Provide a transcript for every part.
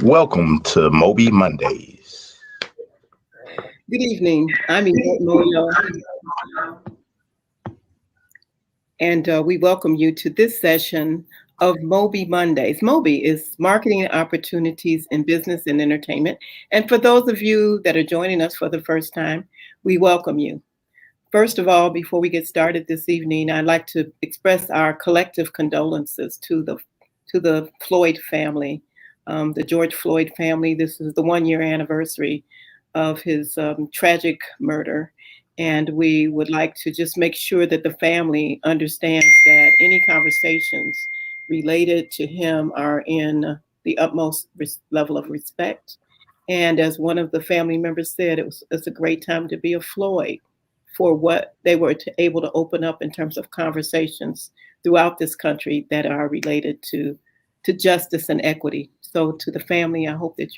Welcome to MOBE Mondays. Good evening. I'm Yvette Moyo, and we welcome you to this session of MOBE Mondays. MOBE is Marketing Opportunities in Business and Entertainment. And for those of you that are joining us for the first time, we welcome you. First of all, before we get started this evening, I'd like to express our collective condolences to the Floyd family, the George Floyd family. This is the 1-year anniversary of his tragic murder. And we would like to just make sure that the family understands that any conversations related to him are in the utmost level of respect. And as one of the family members said, it's a great time to be a Floyd for what they were able to open up in terms of conversations throughout this country that are related to justice and equity. So to the family, I hope that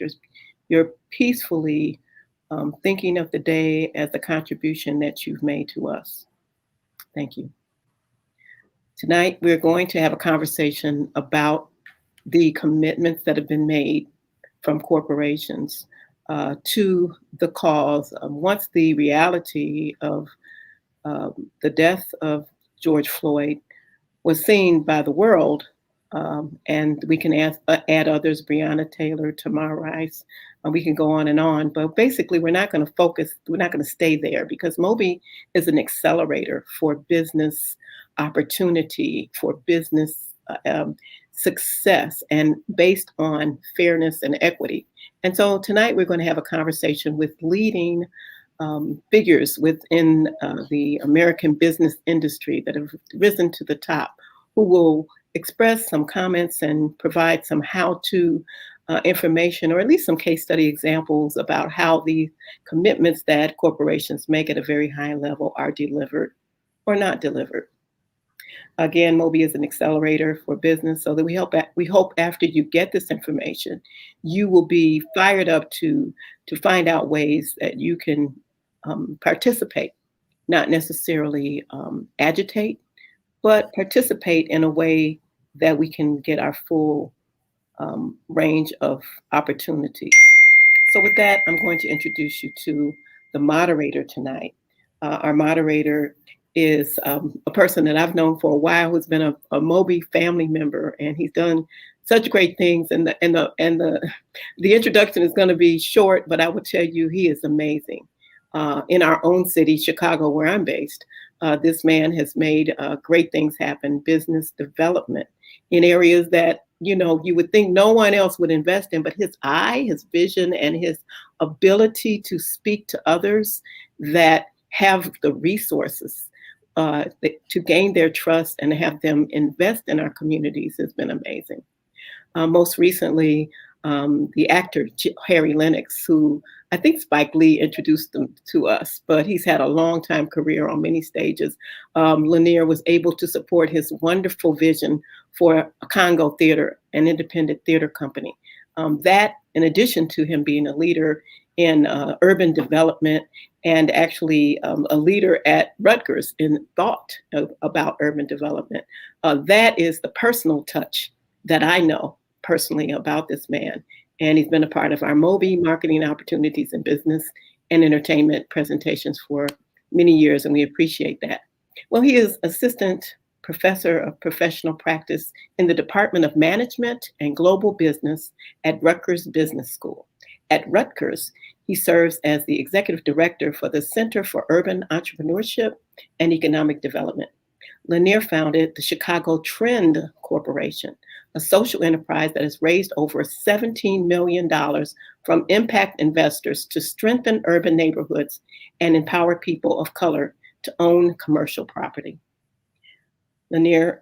you're peacefully thinking of the day as the contribution that you've made to us. Thank you. Tonight, we're going to have a conversation about the commitments that have been made from corporations to the cause. Once the reality of the death of George Floyd was seen by the world, and we can add others, Breonna Taylor, Tamar Rice, we can go on, but basically we're not going to stay there, because MOBE is an accelerator for business opportunity, for business success, and based on fairness and equity. And so tonight we're going to have a conversation with leading figures within the American business industry that have risen to the top, who will express some comments and provide some how-to information, or at least some case study examples about how the commitments that corporations make at a very high level are delivered or not delivered. Again, MOBE is an accelerator for business, so that we hope after you get this information, you will be fired up to find out ways that you can participate, not necessarily agitate, but participate in a way that we can get our full range of opportunities. So with that, I'm going to introduce you to the moderator tonight. Our moderator is a person that I've known for a while, who's been a MOBE family member, and he's done such great things. And the introduction is going to be short, but I will tell you he is amazing. In our own city, Chicago, where I'm based, this man has made great things happen, business development in areas that, you would think no one else would invest in, but his eye, his vision, and his ability to speak to others that have the resources to gain their trust and have them invest in our communities has been amazing. Most recently, the actor Harry Lennox, who I think Spike Lee introduced him to us, but he's had a long time career on many stages. Lyneir was able to support his wonderful vision for a Congo Theater, an independent theater company. That, in addition to him being a leader in urban development, and actually a leader at Rutgers in thought about urban development, that is the personal touch that I know personally about this man. And he's been a part of our MOBE Marketing Opportunities in Business and Entertainment presentations for many years, and we appreciate that. Well, he is Assistant Professor of Professional Practice in the Department of Management and Global Business at Rutgers Business School. At Rutgers, he serves as the Executive Director for the Center for Urban Entrepreneurship and Economic Development. Lyneir founded the Chicago Trend Corporation, a social enterprise that has raised over $17 million from impact investors to strengthen urban neighborhoods and empower people of color to own commercial property. Lyneir,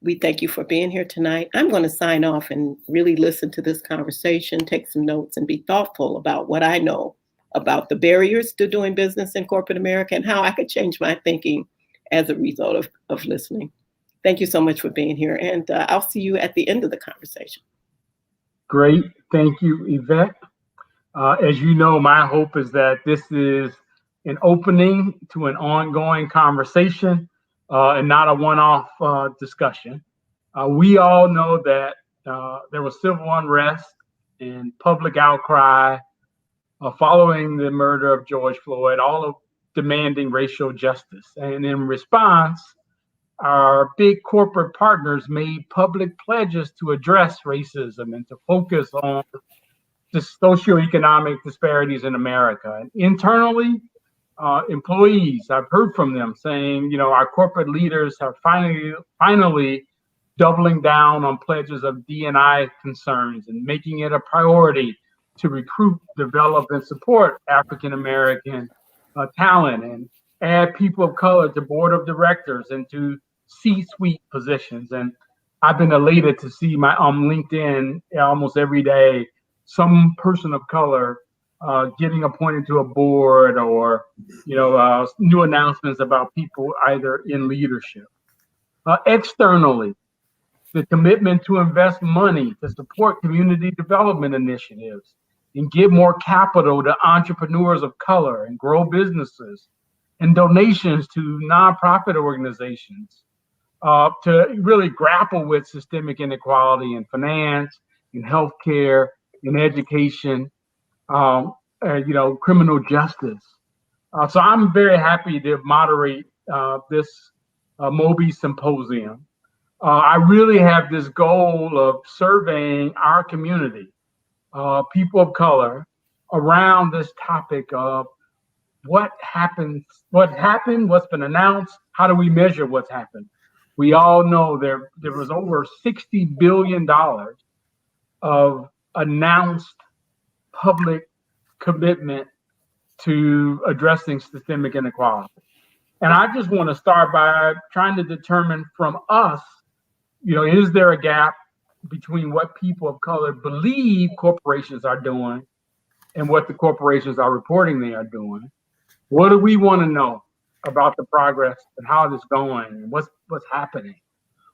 we thank you for being here tonight. I'm going to sign off and really listen to this conversation, take some notes, and be thoughtful about what I know about the barriers to doing business in corporate America and how I could change my thinking as a result of listening. Thank you so much for being here, and I'll see you at the end of the conversation. Great. Thank you, Yvette. As you know, my hope is that this is an opening to an ongoing conversation and not a one-off discussion. We all know that there was civil unrest and public outcry following the murder of George Floyd, all of demanding racial justice. And in response, our big corporate partners made public pledges to address racism and to focus on the socioeconomic disparities in America. And internally, employees, I've heard from them saying, our corporate leaders are finally doubling down on pledges of D&I concerns and making it a priority to recruit, develop, and support African-American talent and add people of color to board of directors and to C-suite positions. And I've been elated to see my LinkedIn almost every day, some person of color getting appointed to a board or, new announcements about people either in leadership. Externally, the commitment to invest money to support community development initiatives and give more capital to entrepreneurs of color and grow businesses, and donations to nonprofit organizations to really grapple with systemic inequality in finance, in healthcare, in education, criminal justice. So I'm very happy to moderate this MOBE Symposium. I really have this goal of surveying our community, people of color, around this topic of what happened, what's been announced, how do we measure what's happened? We all know there was over $60 billion of announced public commitment to addressing systemic inequality. And I just want to start by trying to determine from us, is there a gap between what people of color believe corporations are doing and what the corporations are reporting they are doing? What do we want to know about the progress and how it's going and what's happening?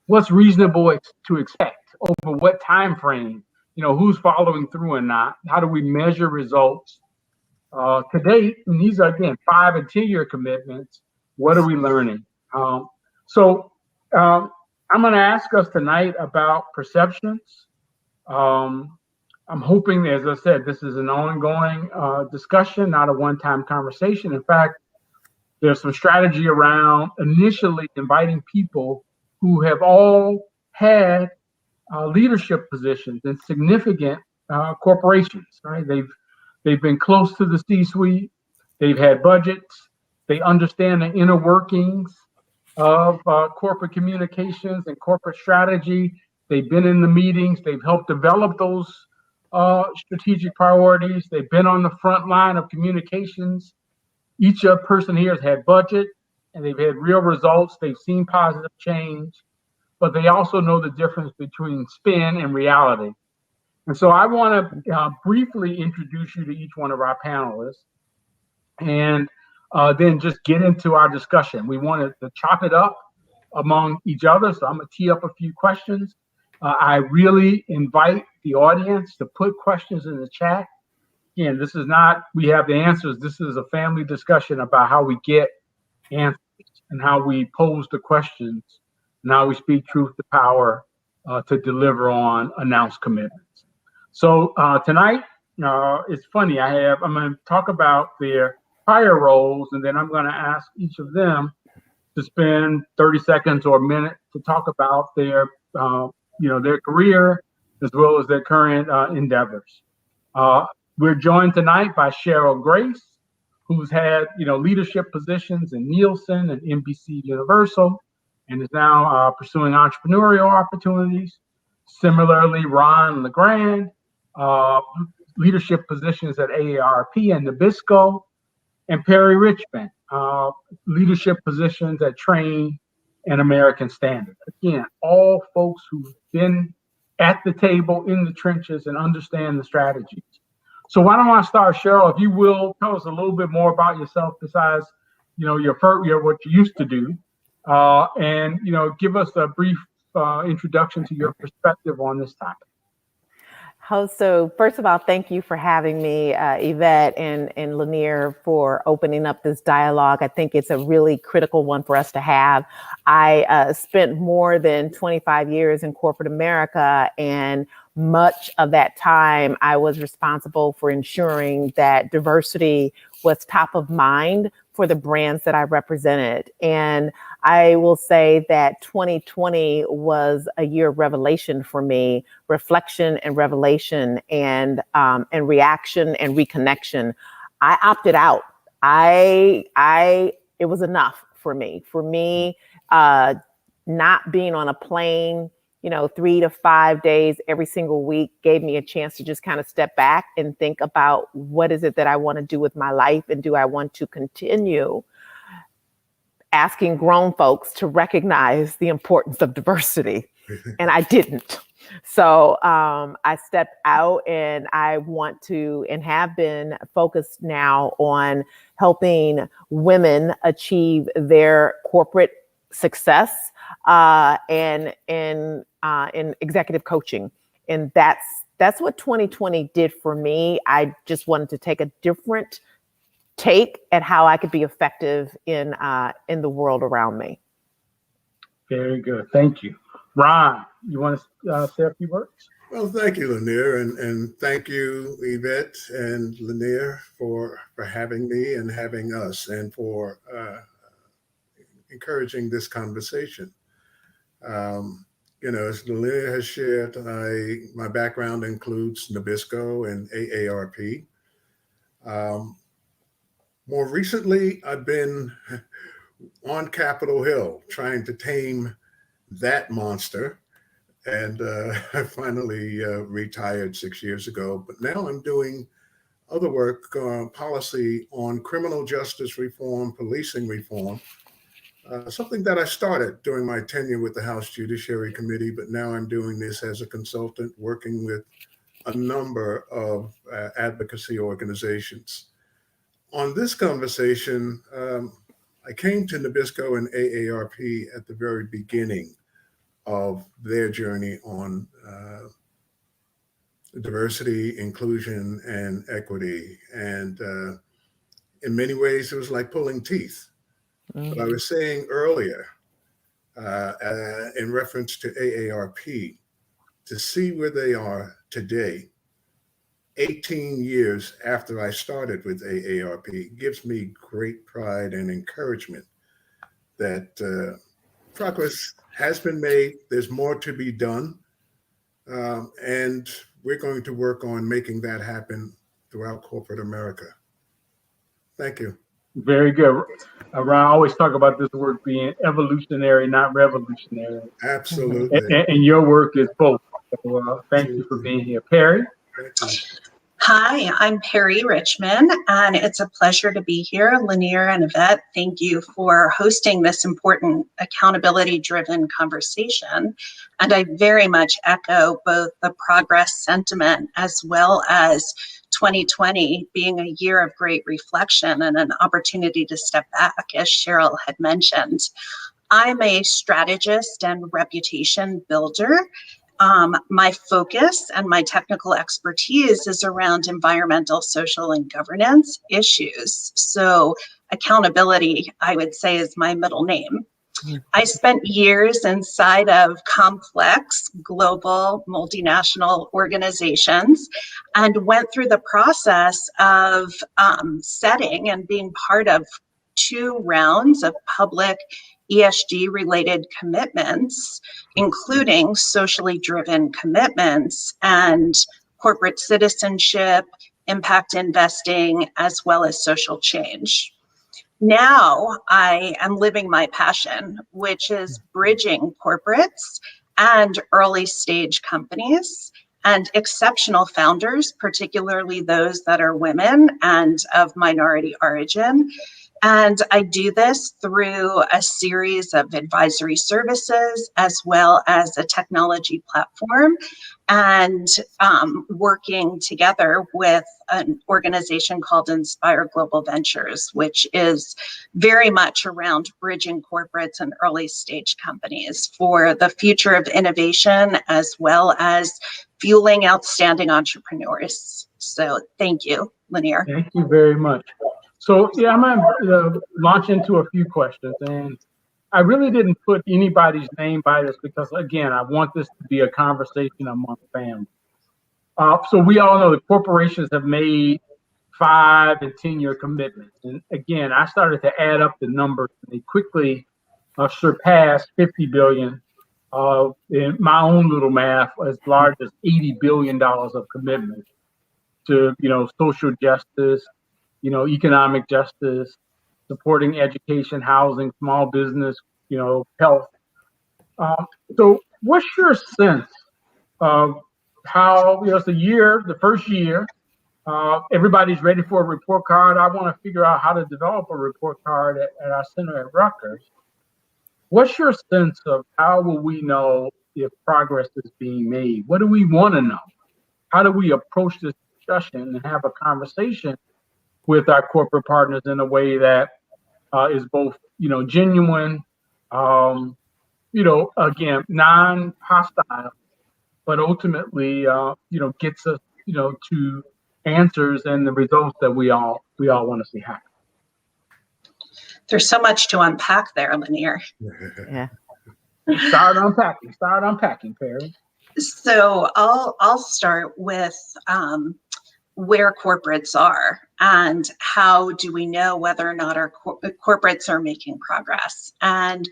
What's reasonable to expect over what time frame? Who's following through and not? How do we measure results? To date, and these are, again, 5 and 10-year commitments. What are we learning? So I'm going to ask us tonight about perceptions. I'm hoping, as I said, this is an ongoing discussion, not a one-time conversation. In fact, there's some strategy around initially inviting people who have all had leadership positions in significant corporations, right? They've been close to the C-suite. They've had budgets. They understand the inner workings of corporate communications and corporate strategy. They've been in the meetings. They've helped develop those strategic priorities. They've been on the front line of communications. Each person here has had budget and they've had real results. They've seen positive change, but they also know the difference between spin and reality. And so I want to briefly introduce you to each one of our panelists and then just get into our discussion. We wanted to chop it up among each other, so I'm going to tee up a few questions. I really invite the audience to put questions in the chat. Again, this is not, we have the answers. This is a family discussion about how we get answers and how we pose the questions and how we speak truth to power to deliver on announced commitments. So tonight, it's funny, I'm going to talk about their prior roles, and then I'm going to ask each of them to spend 30 seconds or a minute to talk about their career as well as their current endeavors. We're joined tonight by Cheryl Grace, who's had leadership positions in Nielsen and NBC Universal, and is now pursuing entrepreneurial opportunities. Similarly, Ron LeGrand, leadership positions at AARP and Nabisco, and Perri Richman, leadership positions at Train and American Standard. Again, all folks who've been at the table in the trenches and understand the strategies. So why don't I start, Cheryl, if you will, tell us a little bit more about yourself besides, your what you used to do, and, give us a brief introduction to your perspective on this topic. So first of all, thank you for having me, Yvette and Lyneir, for opening up this dialogue. I think it's a really critical one for us to have. I spent more than 25 years in corporate America, and much of that time I was responsible for ensuring that diversity was top of mind for the brands that I represented. And I will say that 2020 was a year of revelation for me, reflection and revelation, and reaction and reconnection. I opted out. It was enough for me. Not being on a plane, 3 to 5 days every single week gave me a chance to just kind of step back and think about what is it that I want to do with my life, and do I want to continue asking grown folks to recognize the importance of diversity? And I didn't. So I stepped out, and I want to, and have been focused now on helping women achieve their corporate success and in executive coaching. And that's what 2020 did for me. I just wanted to take a different take at how I could be effective in the world around me. Very good. Thank you. Ron, you want to say a few words? Well, thank you, Lyneir, and thank you, Yvette and Lyneir, for having me and having us, and for encouraging this conversation. As Lyneir has shared, my background includes Nabisco and AARP. More recently, I've been on Capitol Hill trying to tame that monster, and I finally retired 6 years ago. But now I'm doing other work, policy on criminal justice reform, policing reform, something that I started during my tenure with the House Judiciary Committee, but now I'm doing this as a consultant, working with a number of advocacy organizations. On this conversation, I came to Nabisco and AARP at the very beginning of their journey on diversity, inclusion, and equity. And in many ways, it was like pulling teeth. Mm-hmm. But I was saying earlier, in reference to AARP, to see where they are today, 18 years after I started with AARP, gives me great pride and encouragement that progress has been made. There's more to be done. And we're going to work on making that happen throughout corporate America. Thank you. Very good. Ron, I always talk about this work being evolutionary, not revolutionary. Absolutely. And your work is both. So, thank you for being here. Perri? Hi, I'm Perri Richman, and it's a pleasure to be here. Lyneir and Yvette, thank you for hosting this important accountability-driven conversation. And I very much echo both the progress sentiment as well as 2020 being a year of great reflection and an opportunity to step back, as Cheryl had mentioned. I'm a strategist and reputation builder. My focus and my technical expertise is around environmental, social, and governance issues. So accountability, I would say, is my middle name. I spent years inside of complex global multinational organizations and went through the process of setting and being part of 2 rounds of public ESG related commitments, including socially driven commitments and corporate citizenship, impact investing, as well as social change. Now I am living my passion, which is bridging corporates and early stage companies and exceptional founders, particularly those that are women and of minority origin. And I do this through a series of advisory services as well as a technology platform, and working together with an organization called Inspire Global Ventures, which is very much around bridging corporates and early stage companies for the future of innovation, as well as fueling outstanding entrepreneurs. So thank you, Lyneir. Thank you very much. So yeah, I'm gonna launch into a few questions, and I really didn't put anybody's name by this because, again, I want this to be a conversation among families. So we all know that corporations have made 5 and 10-year commitments, and again, I started to add up the numbers, and they quickly surpassed 50 billion. In my own little math, as large as $80 billion of commitments to, social justice, economic justice, supporting education, housing, small business, health. So what's your sense of how, it's the first year, everybody's ready for a report card. I want to figure out how to develop a report card at our center at Rutgers. What's your sense of how will we know if progress is being made? What do we want to know? How do we approach this discussion and have a conversation with our corporate partners in a way that is both, genuine, again, non-hostile, but ultimately, gets us, to answers and the results that we all want to see happen. There's so much to unpack there, Lyneir. Yeah. Start unpacking, Perri. So I'll start with where corporates are and how do we know whether or not our corporates are making progress. And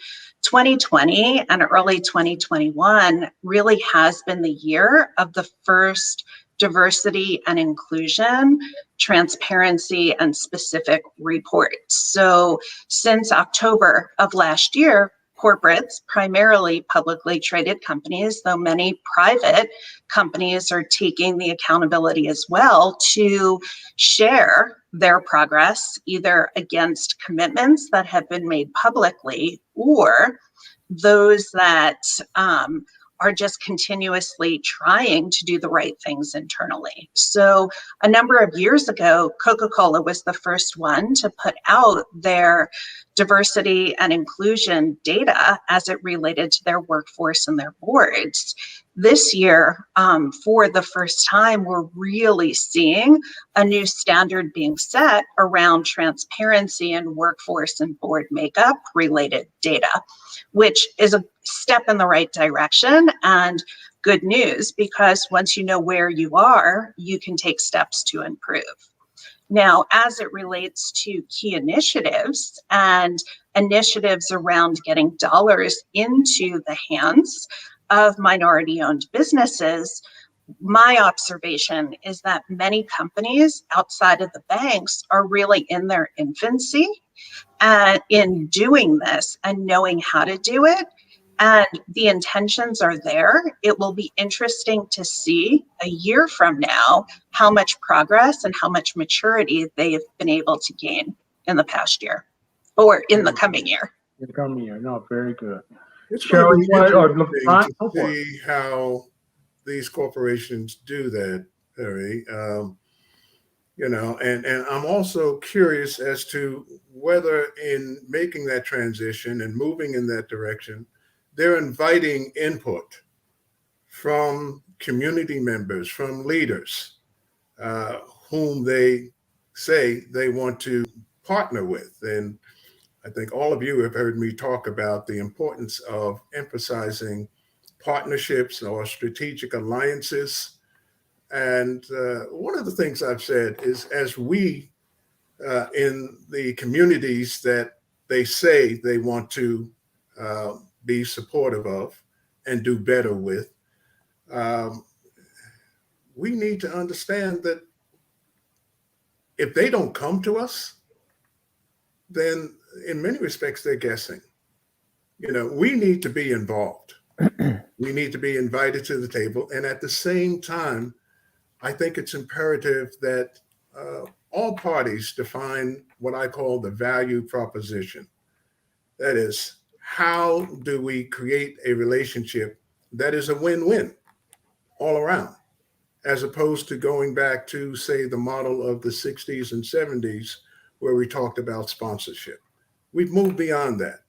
2020 and early 2021 really has been the year of the first diversity and inclusion, transparency, and specific reports. So since October of last year, corporates, primarily publicly traded companies, though many private companies are taking the accountability as well to share their progress, either against commitments that have been made publicly or those that are just continuously trying to do the right things internally. So a number of years ago, Coca-Cola was the first one to put out their diversity and inclusion data as it related to their workforce and their boards. This year, for the first time, we're really seeing a new standard being set around transparency and workforce and board makeup related data, which is a step in the right direction and good news, because once you know where you are, you can take steps to improve. Now, as it relates to key initiatives and initiatives around getting dollars into the hands of minority-owned businesses, my observation is that many companies outside of the banks are really in their infancy in doing this and knowing how to do it. And the intentions are there. It will be interesting to see a year from now how much progress and how much maturity they've been able to gain in the past year or in the coming year. In the coming year, no, very good. It's Cheryl, going to be LeGrand, interesting to see how these corporations do that, Perri. And I'm also curious as to whether in making that transition and moving in that direction, they're inviting input from community members, from leaders, whom they say they want to partner with. And I think all of you have heard me talk about the importance of emphasizing partnerships or strategic alliances. And one of the things I've said is, as we in the communities that they say they want to be supportive of and do better with, we need to understand that if they don't come to us, then in many respects, they're guessing. We need to be involved. We need to be invited to the table. And at the same time, I think it's imperative that all parties define what I call the value proposition. That is, how do we create a relationship that is a win-win all around, as opposed to going back to, say, the model of the 60s and 70s, where we talked about sponsorship. We've moved beyond that.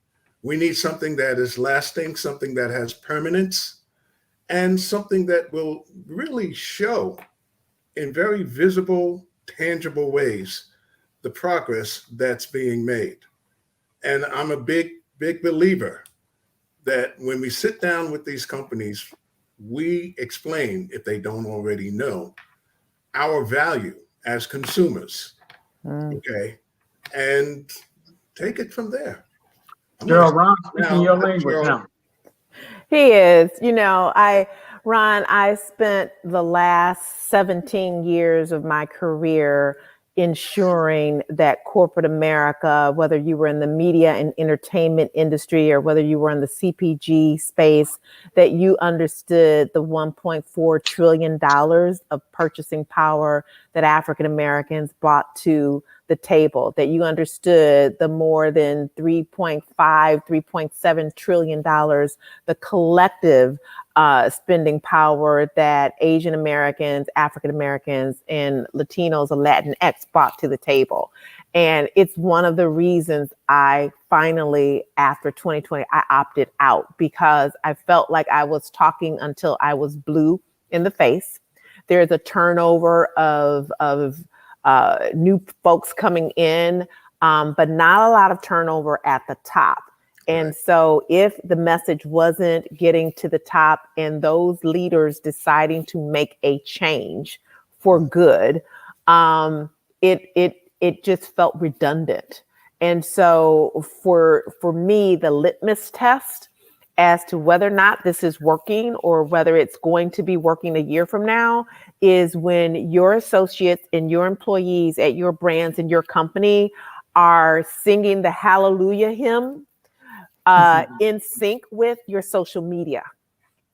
We need something that is lasting, something that has permanence, and something that will really show in very visible, tangible ways the progress that's being made. And I'm a big believer that when we sit down with these companies, we explain, if they don't already know, our value as consumers, okay? And take it from there. Cheryl, Ron speaking your language now. He is. Ron, I spent the last 17 years of my career ensuring that corporate America, whether you were in the media and entertainment industry or whether you were in the CPG space, that you understood the $1.4 trillion of purchasing power that African Americans brought to the table, that you understood the more than $3.7 trillion, the collective spending power that Asian Americans, African Americans, and Latinos or Latinx brought to the table. And it's one of the reasons I finally, after 2020, I opted out, because I felt like I was talking until I was blue in the face. There's a turnover of new folks coming in, but not a lot of turnover at the top. And so if the message wasn't getting to the top and those leaders deciding to make a change for good, it just felt redundant. And so for me, the litmus test as to whether or not this is working or whether it's going to be working a year from now is when your associates and your employees at your brands and your company are singing the hallelujah hymn in sync with your social media.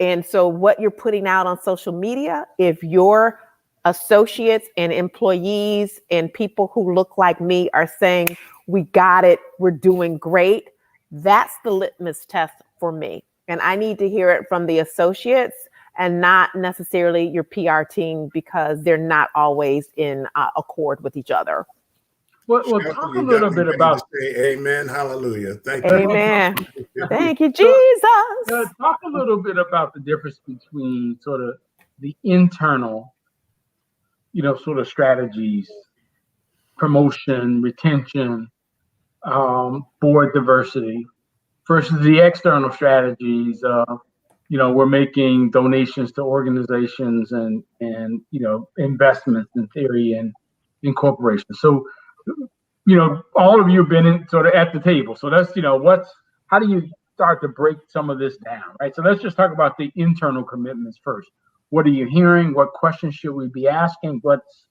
And so what you're putting out on social media, if your associates and employees and people who look like me are saying, we got it, we're doing great, that's the litmus test for me. And I need to hear it from the associates and not necessarily your PR team, because they're not always in accord with each other. Well, talk a little bit about. Say amen, hallelujah. Thank you. Amen. Thank you, Jesus. Talk a little bit about the difference between sort of the internal, sort of strategies, promotion, retention, board diversity, versus the external strategies. We're making donations to organizations and investments in theory and in corporations. So, all of you have been sort of at the table. So that's, how do you start to break some of this down, right? So let's just talk about the internal commitments first. What are you hearing? What questions should we be asking? What's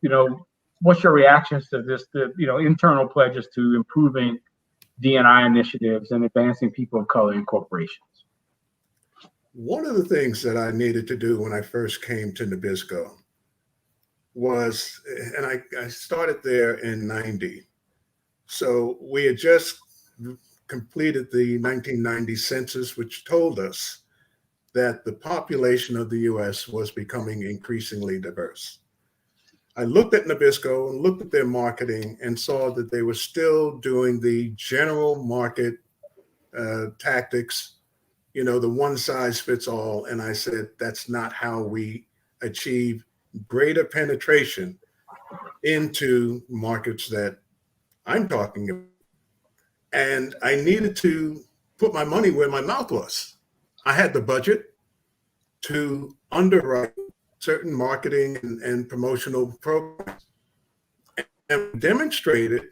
your reactions to this, internal pledges to improving D&I initiatives and advancing people of color in corporations? One of the things that I needed to do when I first came to Nabisco was, and I started there in 90. So we had just completed the 1990 census, which told us that the population of the US was becoming increasingly diverse. I looked at Nabisco and looked at their marketing and saw that they were still doing the general market tactics, the one size fits all. And I said, that's not how we achieve greater penetration into markets that I'm talking about. And I needed to put my money where my mouth was. I had the budget to underwrite certain marketing and promotional programs. And demonstrated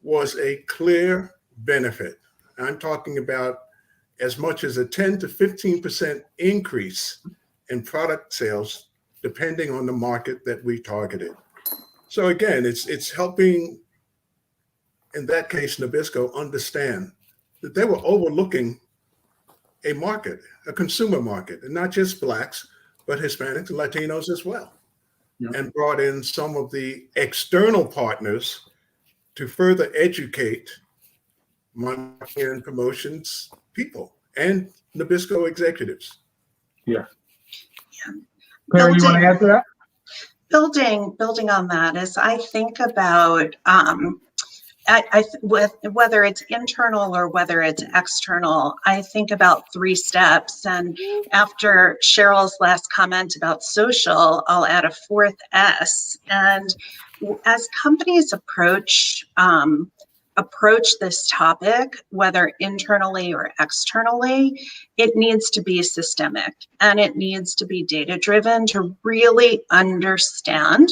was a clear benefit. I'm talking about as much as a 10 to 15% increase in product sales, depending on the market that we targeted. So again, it's helping, in that case, Nabisco understand that they were overlooking a market, a consumer market, and not just Blacks, but Hispanics and Latinos as well. Yeah. And brought in some of the external partners to further educate marketing and promotions people and Nabisco executives. Yeah. Perri, you want to add to that? Building on that, as I think about whether it's internal or whether it's external, I think about 3 steps. And after Cheryl's last comment about social, I'll add a 4th S. And as companies approach this topic, whether internally or externally, it needs to be systemic and it needs to be data-driven to really understand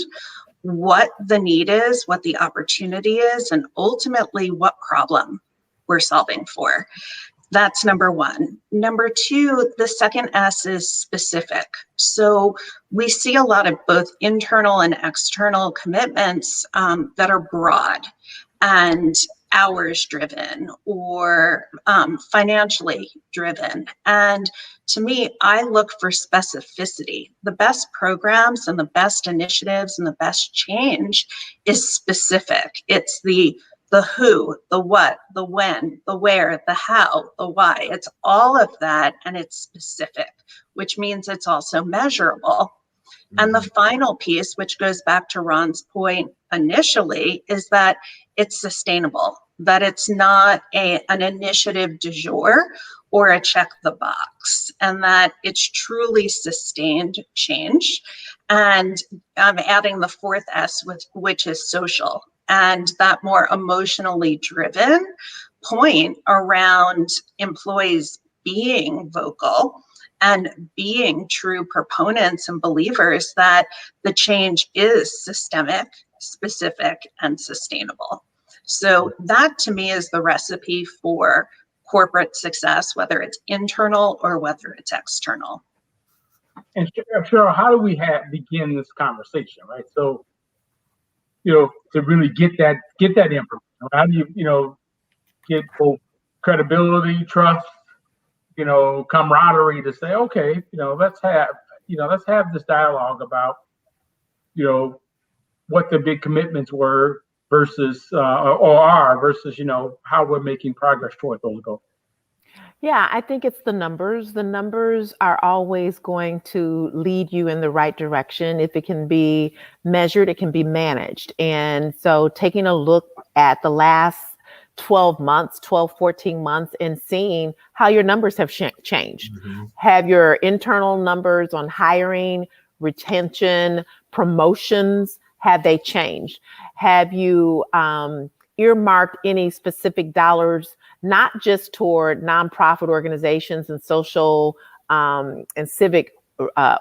what the need is, what the opportunity is, and ultimately what problem we're solving for. That's number 1. Number 2, the second S is specific. So we see a lot of both internal and external commitments that are broad and hours driven or financially driven. And to me, I look for specificity. The best programs and the best initiatives and the best change is specific. It's the who, the what, the when, the where, the how, the why. It's all of that, and it's specific, which means it's also measurable. And the final piece, which goes back to Ron's point initially, is that it's sustainable, that it's not an initiative du jour or a check the box, and that it's truly sustained change. And I'm adding the 4th S, which is social, and that more emotionally driven point around employees being vocal and being true proponents and believers that the change is systemic, specific, and sustainable. So that to me is the recipe for corporate success, whether it's internal or whether it's external. And Cheryl, how do we begin this conversation, right? So, to really get that information, how do you, get both credibility, trust, camaraderie to say, okay, let's have this dialogue about, what the big commitments were versus versus how we're making progress toward those goals. Yeah, I think it's the numbers. The numbers are always going to lead you in the right direction. If it can be measured, it can be managed. And so taking a look at the last 12 months, 14 months, and seeing how your numbers have changed. Mm-hmm. Have your internal numbers on hiring, retention, promotions, have they changed? Have you earmarked any specific dollars, not just toward nonprofit organizations and social and civic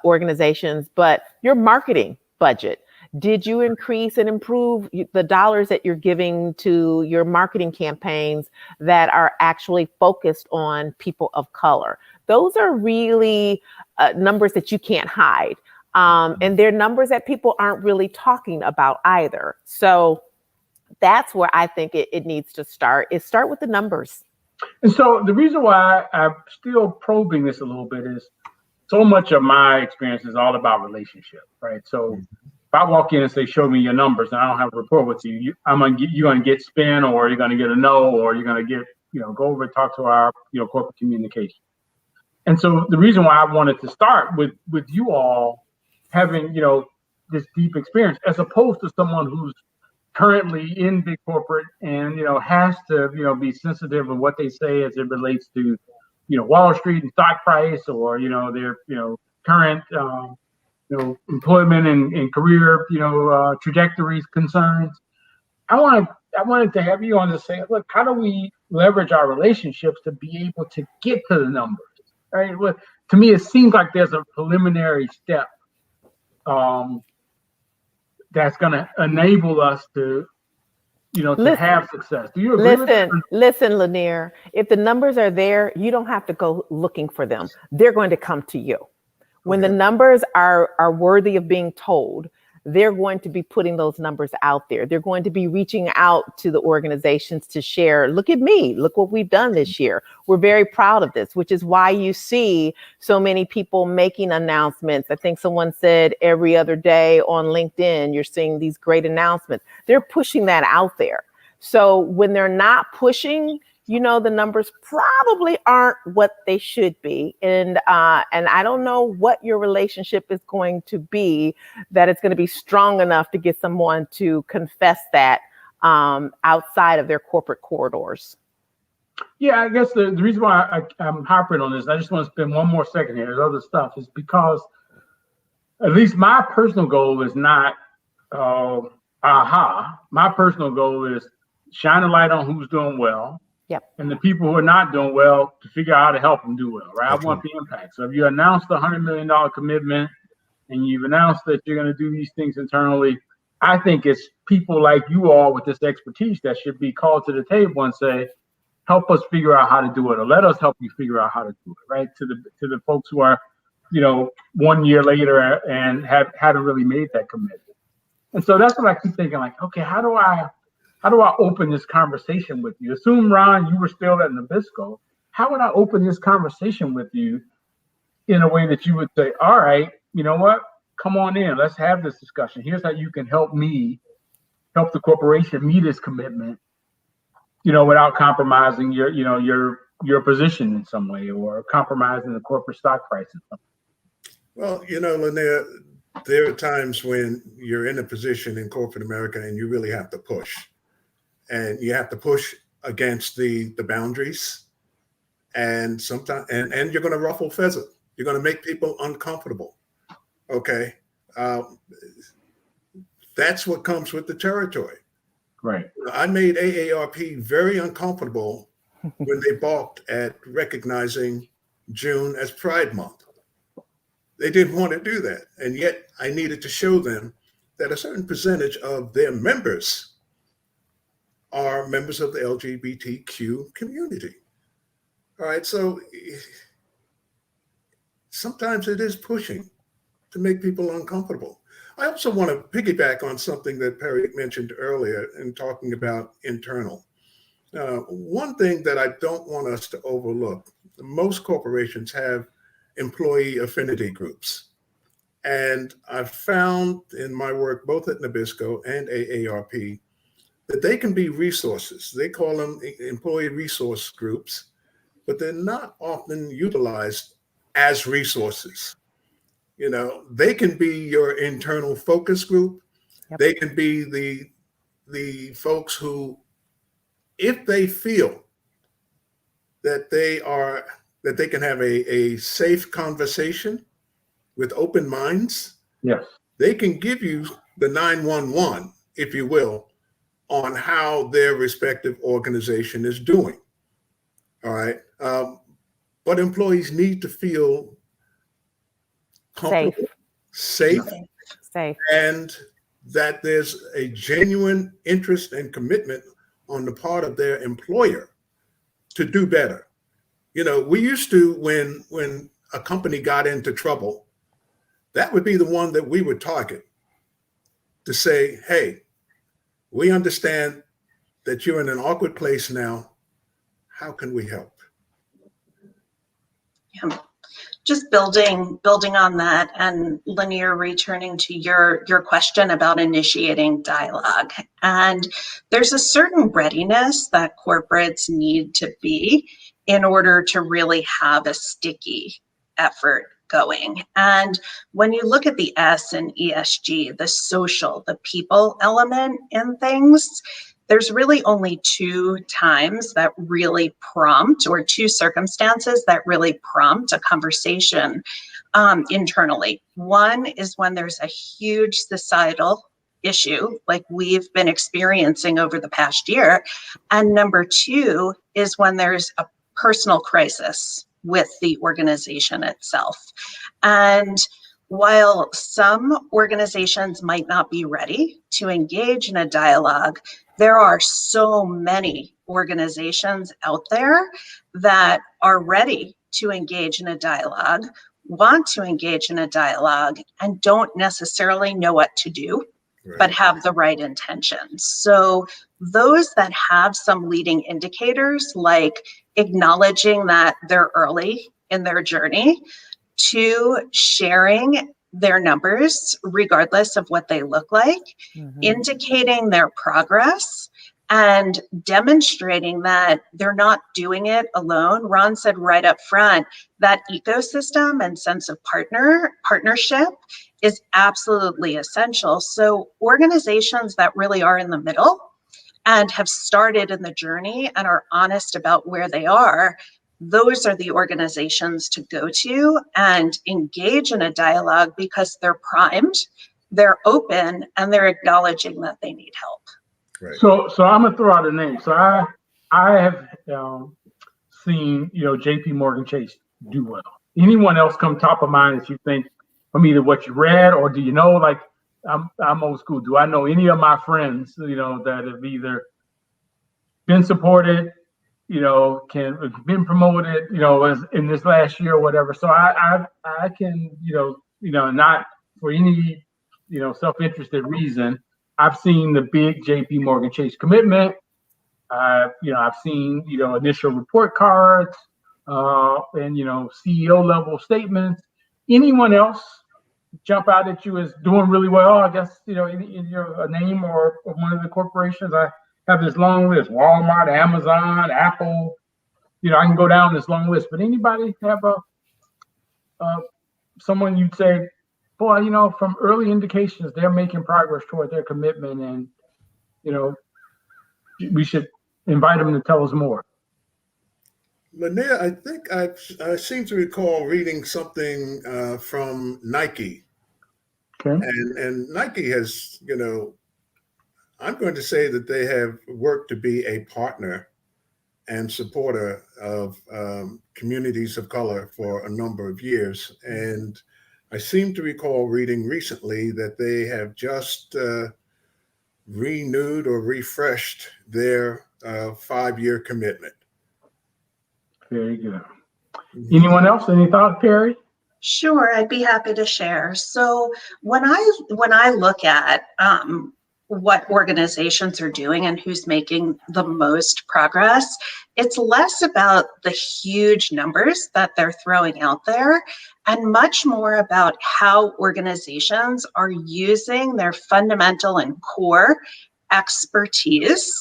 organizations, but your marketing budget? Did you increase and improve the dollars that you're giving to your marketing campaigns that are actually focused on people of color? Those are really numbers that you can't hide. And they're numbers that people aren't really talking about either. So that's where I think it needs to start, is start with the numbers. And so the reason why I'm still probing this a little bit is so much of my experience is all about relationship, right? So if I walk in and say, show me your numbers, and I don't have a rapport with you, you're going to get spin, or you're going to get a no, or you're going to get, go over and talk to our, corporate communication. And so the reason why I wanted to start with you all having, this deep experience, as opposed to someone who's currently in big corporate and, has to, be sensitive of what they say as it relates to, Wall Street and stock price, or, their, current, employment and career, trajectories, concerns. I wanted to have you on to say, look, how do we leverage our relationships to be able to get to the numbers, right? Well, to me, it seems like there's a preliminary step that's going to enable us to, to have success. Do you agree with that? Listen, Lyneir, if the numbers are there, you don't have to go looking for them. They're going to come to you. When the numbers are worthy of being told, they're going to be putting those numbers out there. They're going to be reaching out to the organizations to share, look at me, look what we've done this year. We're very proud of this, which is why you see so many people making announcements. I think someone said every other day on LinkedIn, you're seeing these great announcements. They're pushing that out there. So when they're not pushing, the numbers probably aren't what they should be. And I don't know what your relationship is going to be, that it's going to be strong enough to get someone to confess that outside of their corporate corridors? Yeah, I guess the reason why I'm harping on this, I just want to spend one more second here, there's other stuff, is because at least my personal goal is not my personal goal is shine a light on who's doing well. Yep. And the people who are not doing well, to figure out how to help them do well, right? I want the impact. So if you announced the $100 million commitment and you've announced that you're going to do these things internally, I think it's people like you all with this expertise that should be called to the table and say, help us figure out how to do it, or let us help you figure out how to do it, right? To the folks who are, 1 year later and haven't really made that commitment. And so that's what I keep thinking, like, okay, how do I open this conversation with you? Assume, Ron, you were still at Nabisco. How would I open this conversation with you in a way that you would say, all right, you know what? Come on in. Let's have this discussion. Here's how you can help me, help the corporation meet its commitment, without compromising your position in some way or compromising the corporate stock price in some way. Well, Lyneir, there are times when you're in a position in corporate America and you really have to push. And you have to push against the boundaries. And sometimes, and you're going to ruffle feathers. You're going to make people uncomfortable. Okay. That's what comes with the territory. Right. I made AARP very uncomfortable when they balked at recognizing June as Pride Month. They didn't want to do that. And yet I needed to show them that a certain percentage of their members are members of the LGBTQ community. All right, so sometimes it is pushing to make people uncomfortable. I also want to piggyback on something that Perri mentioned earlier in talking about internal. One thing that I don't want us to overlook, most corporations have employee affinity groups. And I've found in my work, both at Nabisco and AARP, that they can be resources. They call them employee resource groups, but they're not often utilized as resources. They can be your internal focus group. Yep. They can be the folks who, if they feel that they can have a safe conversation with open minds, yes, they can give you the 911, if you will, on how their respective organization is doing. All right. But employees need to feel comfortable, safe, and that there's a genuine interest and commitment on the part of their employer to do better. We used to, when a company got into trouble, that would be the one that we would target to say, hey, we understand that you're in an awkward place now. How can we help? Yeah. Just building on that, and Lyneir, returning to your question about initiating dialogue. And there's a certain readiness that corporates need to be in order to really have a sticky effort going. And when you look at the S in ESG, the social, the people element in things, there's really only two times that really prompt, or two circumstances that really prompt a conversation internally. One is when there's a huge societal issue like we've been experiencing over the past year. And number two is when there's a personal crisis with the organization itself. And while some organizations might not be ready to engage in a dialogue, there are so many organizations out there that are ready to engage in a dialogue, want to engage in a dialogue, and don't necessarily know what to do, but have the right intentions. So those that have some leading indicators, like acknowledging that they're early in their journey, to sharing their numbers, regardless of what they look like, indicating their progress, and demonstrating that they're not doing it alone. Ron said right up front, that ecosystem and sense of partnership is absolutely essential. So organizations that really are in the middle and have started in the journey and are honest about where they are, those are the organizations to go to and engage in a dialogue because they're primed, they're open, and they're acknowledging that they need help. Right. So I'm gonna throw out a name. So I have seen J.P. Morgan Chase do well. Anyone else come top of mind that you think from either what you read or do you know? Like I'm old school. Do I know any of my friends that have either been supported, been promoted, as in this last year or whatever? So I can not for any self-interested reason. I've seen the big J.P. Morgan Chase commitment. I've seen initial report cards and CEO level statements. Anyone else jump out at you as doing really well? I guess in your name or one of the corporations. I have this long list: Walmart, Amazon, Apple. I can go down this long list. But anybody have someone you'd say, boy, from early indications, they're making progress toward their commitment, and we should invite them to tell us more. Lyneir, I think I seem to recall reading something from Nike. Okay. And Nike has, I'm going to say that they have worked to be a partner and supporter of communities of color for a number of years. And I seem to recall reading recently that they have just renewed or refreshed their 5-year commitment. Very good. Anyone else? Any thoughts, Perri? Sure, I'd be happy to share. So when I look at what organizations are doing and who's making the most progress, it's less about the huge numbers that they're throwing out there and much more about how organizations are using their fundamental and core expertise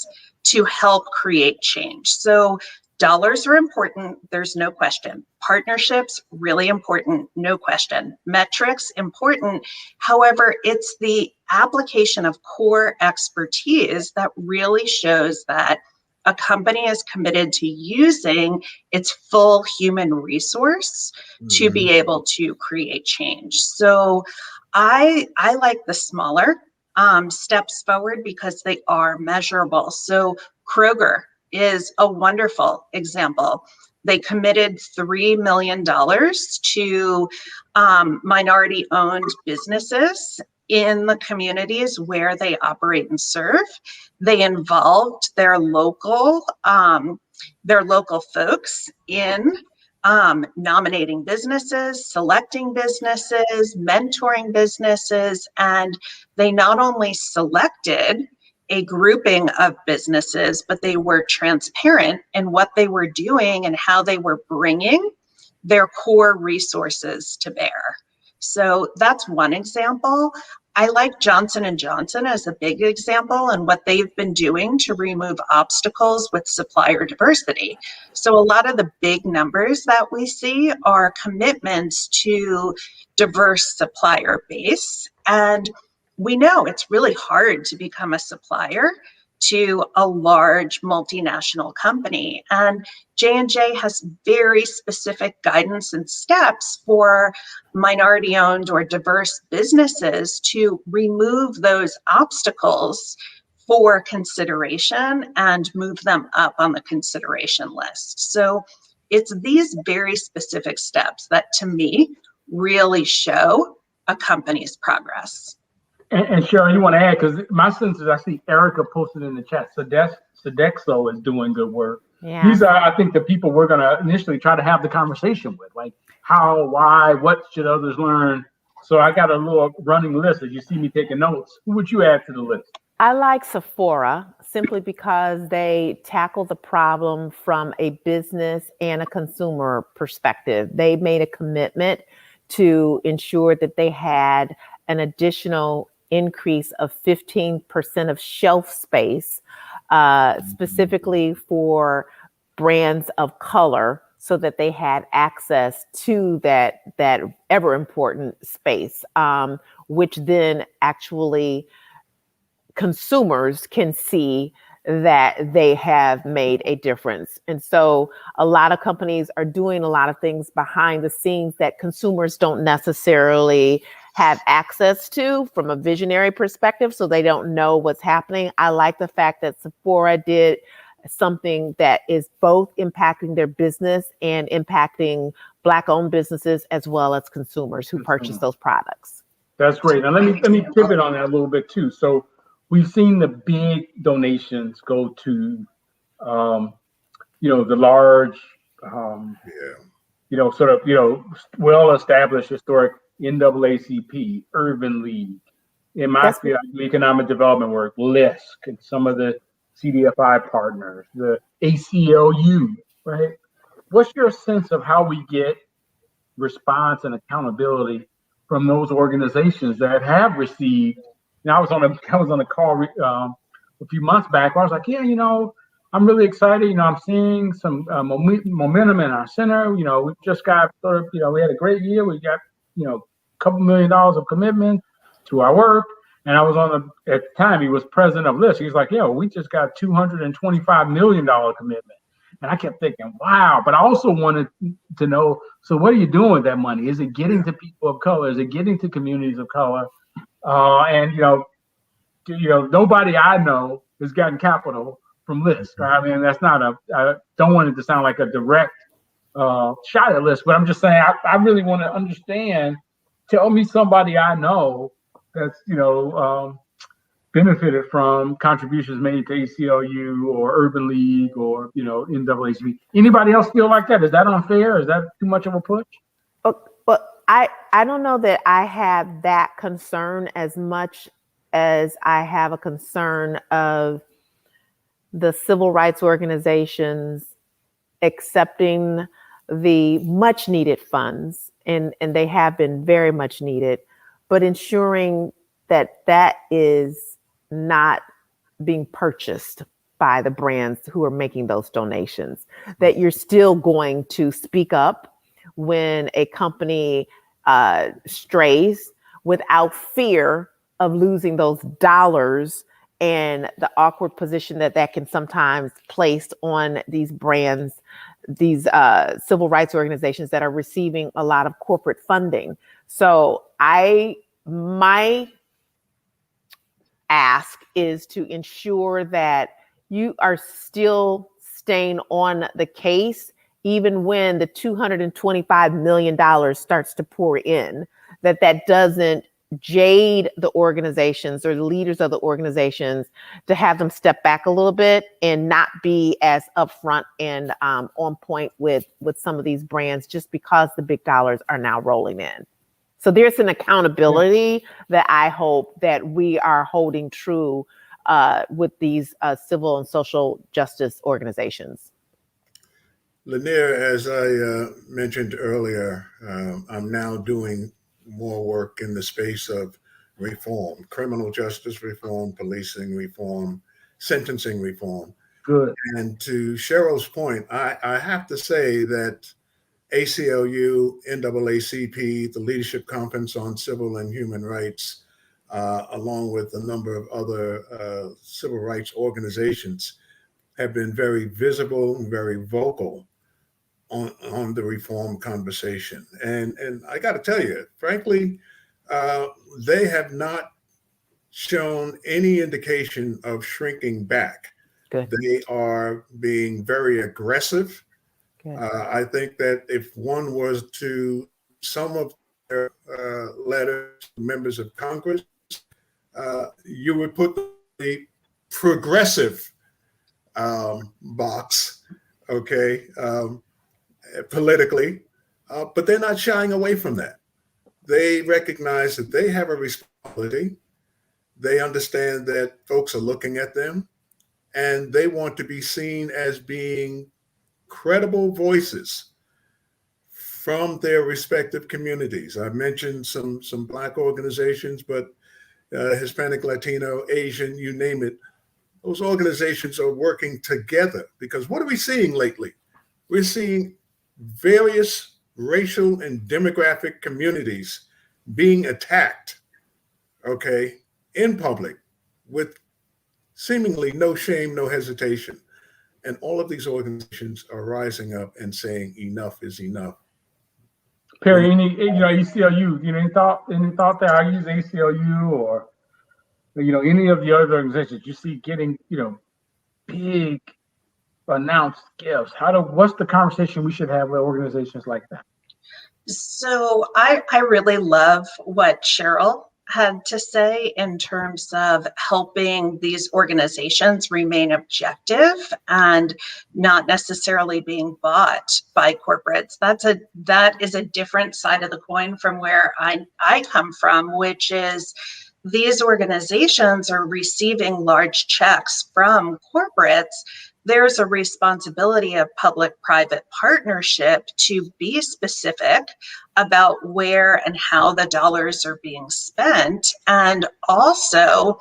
to help create change. So dollars are important, there's no question. Partnerships, really important, no question. Metrics, important. However, it's the application of core expertise that really shows that a company is committed to using its full human resource to be able to create change. So I like the smaller steps forward because they are measurable. So Kroger is a wonderful example. They committed $3 million to minority-owned businesses in the communities where they operate and serve. They involved their local folks in nominating businesses, selecting businesses, mentoring businesses, and they not only selected a grouping of businesses, but they were transparent in what they were doing and how they were bringing their core resources to bear. So that's one example. I like Johnson & Johnson as a big example and what they've been doing to remove obstacles with supplier diversity. So a lot of the big numbers that we see are commitments to diverse supplier base. And we know it's really hard to become a supplier to a large multinational company. And J&J has very specific guidance and steps for minority-owned or diverse businesses to remove those obstacles for consideration and move them up on the consideration list. So it's these very specific steps that, to me, really show a company's progress. And Cheryl, you want to add, because my sense is I see Erica posted in the chat. Sodexo is doing good work. Yeah. These are, I think, the people we're going to initially try to have the conversation with, like how, why, what should others learn? So I got a little running list. As you see me taking notes, who would you add to the list? I like Sephora simply because they tackle the problem from a business and a consumer perspective. They made a commitment to ensure that they had an additional increase of 15% of shelf space, specifically for brands of color, so that they had access to that ever important space, which then actually consumers can see that they have made a difference. And so a lot of companies are doing a lot of things behind the scenes that consumers don't necessarily have access to from a visionary perspective, so they don't know what's happening. I like the fact that Sephora did something that is both impacting their business and impacting Black-owned businesses as well as consumers who purchase those products. That's great. Now let me pivot on that a little bit too. So we've seen the big donations go to, the large, sort of, well-established historic NAACP, Urban League, in my field, economic development work, LISC, and some of the CDFI partners, the ACLU, right? What's your sense of how we get response and accountability from those organizations that have received? I was on a call a few months back where I was like, I'm really excited. I'm seeing some momentum in our center. We just got we had a great year. We got, a couple $1 million of commitment to our work. And I was at the time, he was president of LISC. He was like, we just got $225 million commitment. And I kept thinking, wow. But I also wanted to know, so what are you doing with that money? Is it getting to people of color? Is it getting to communities of color? And nobody I know has gotten capital from LISC. Right? I mean, that's not I don't want it to sound like a direct shot at LISC, but I'm just saying, I really want to understand. Tell me somebody I know that's, benefited from contributions made to ACLU or Urban League or, NAACP. Anybody else feel like that? Is that unfair? Is that too much of a push? But I don't know that I have that concern as much as I have a concern of the civil rights organizations accepting the much needed funds, and they have been very much needed, but ensuring that is not being purchased by the brands who are making those donations, that you're still going to speak up when a company strays without fear of losing those dollars and the awkward position that can sometimes place on these brands, these civil rights organizations that are receiving a lot of corporate funding. So my ask is to ensure that you are still staying on the case, even when the $225 million starts to pour in, that doesn't jade the organizations or the leaders of the organizations to have them step back a little bit and not be as upfront and on point with some of these brands just because the big dollars are now rolling in. So there's an accountability that I hope that we are holding true with these civil and social justice organizations. Lyneir, as I mentioned earlier, I'm now doing more work in the space of reform, criminal justice reform, policing reform, sentencing reform. Good. And to Cheryl's point, I have to say that ACLU, NAACP, the Leadership Conference on Civil and Human Rights, along with a number of other civil rights organizations, have been very visible and very vocal on the reform conversation. And I got to tell you, frankly, they have not shown any indication of shrinking back. Good. They are being very aggressive. I think that if one was to some of their letters to members of Congress, you would put the progressive box, okay, politically, but they're not shying away from that. They recognize that they have a responsibility. They understand that folks are looking at them, and they want to be seen as being credible voices from their respective communities. I mentioned some Black organizations, but Hispanic, Latino, Asian, you name it. Those organizations are working together, because what are we seeing lately? We're seeing various racial and demographic communities being attacked, okay, in public with seemingly no shame, no hesitation. And all of these organizations are rising up and saying enough is enough. Perri, ACLU, any thought there? I use ACLU or, any of the other organizations you see getting, big announced gifts. What's the conversation we should have with organizations like that? So I really love what Cheryl had to say in terms of helping these organizations remain objective and not necessarily being bought by corporates. That is a different side of the coin from where I come from, which is these organizations are receiving large checks from corporates. There's a responsibility of public-private partnership to be specific about where and how the dollars are being spent, and also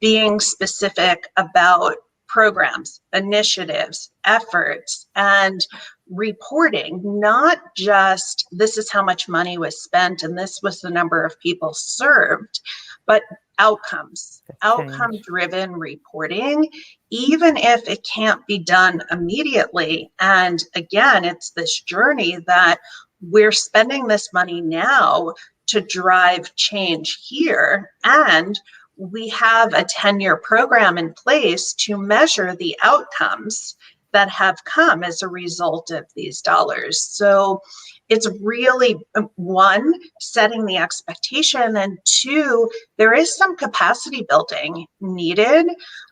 being specific about programs, initiatives, efforts, and reporting, not just this is how much money was spent and this was the number of people served, but outcomes, outcome-driven reporting, even if it can't be done immediately. And again, it's this journey that we're spending this money now to drive change here. And we have a 10-year program in place to measure the outcomes that have come as a result of these dollars. So it's really, one, setting the expectation, and two, there is some capacity building needed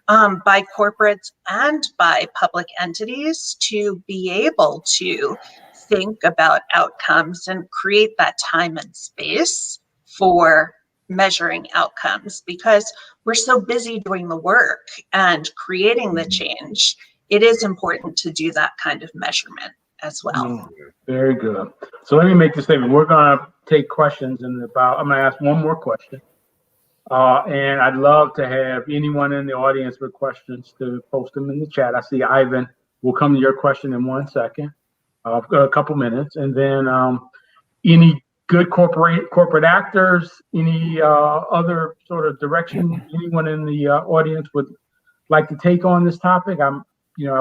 by corporates and by public entities to be able to think about outcomes and create that time and space for measuring outcomes, because we're so busy doing the work and creating the change. It is important to do that kind of measurement as well. Very good. So let me make this statement. We're going to take questions I'm going to ask one more question. And I'd love to have anyone in the audience with questions to post them in the chat. I see Ivan. We'll come to your question in 1 second, a couple minutes. And then any good corporate actors, any other sort of direction anyone in the audience would like to take on this topic? I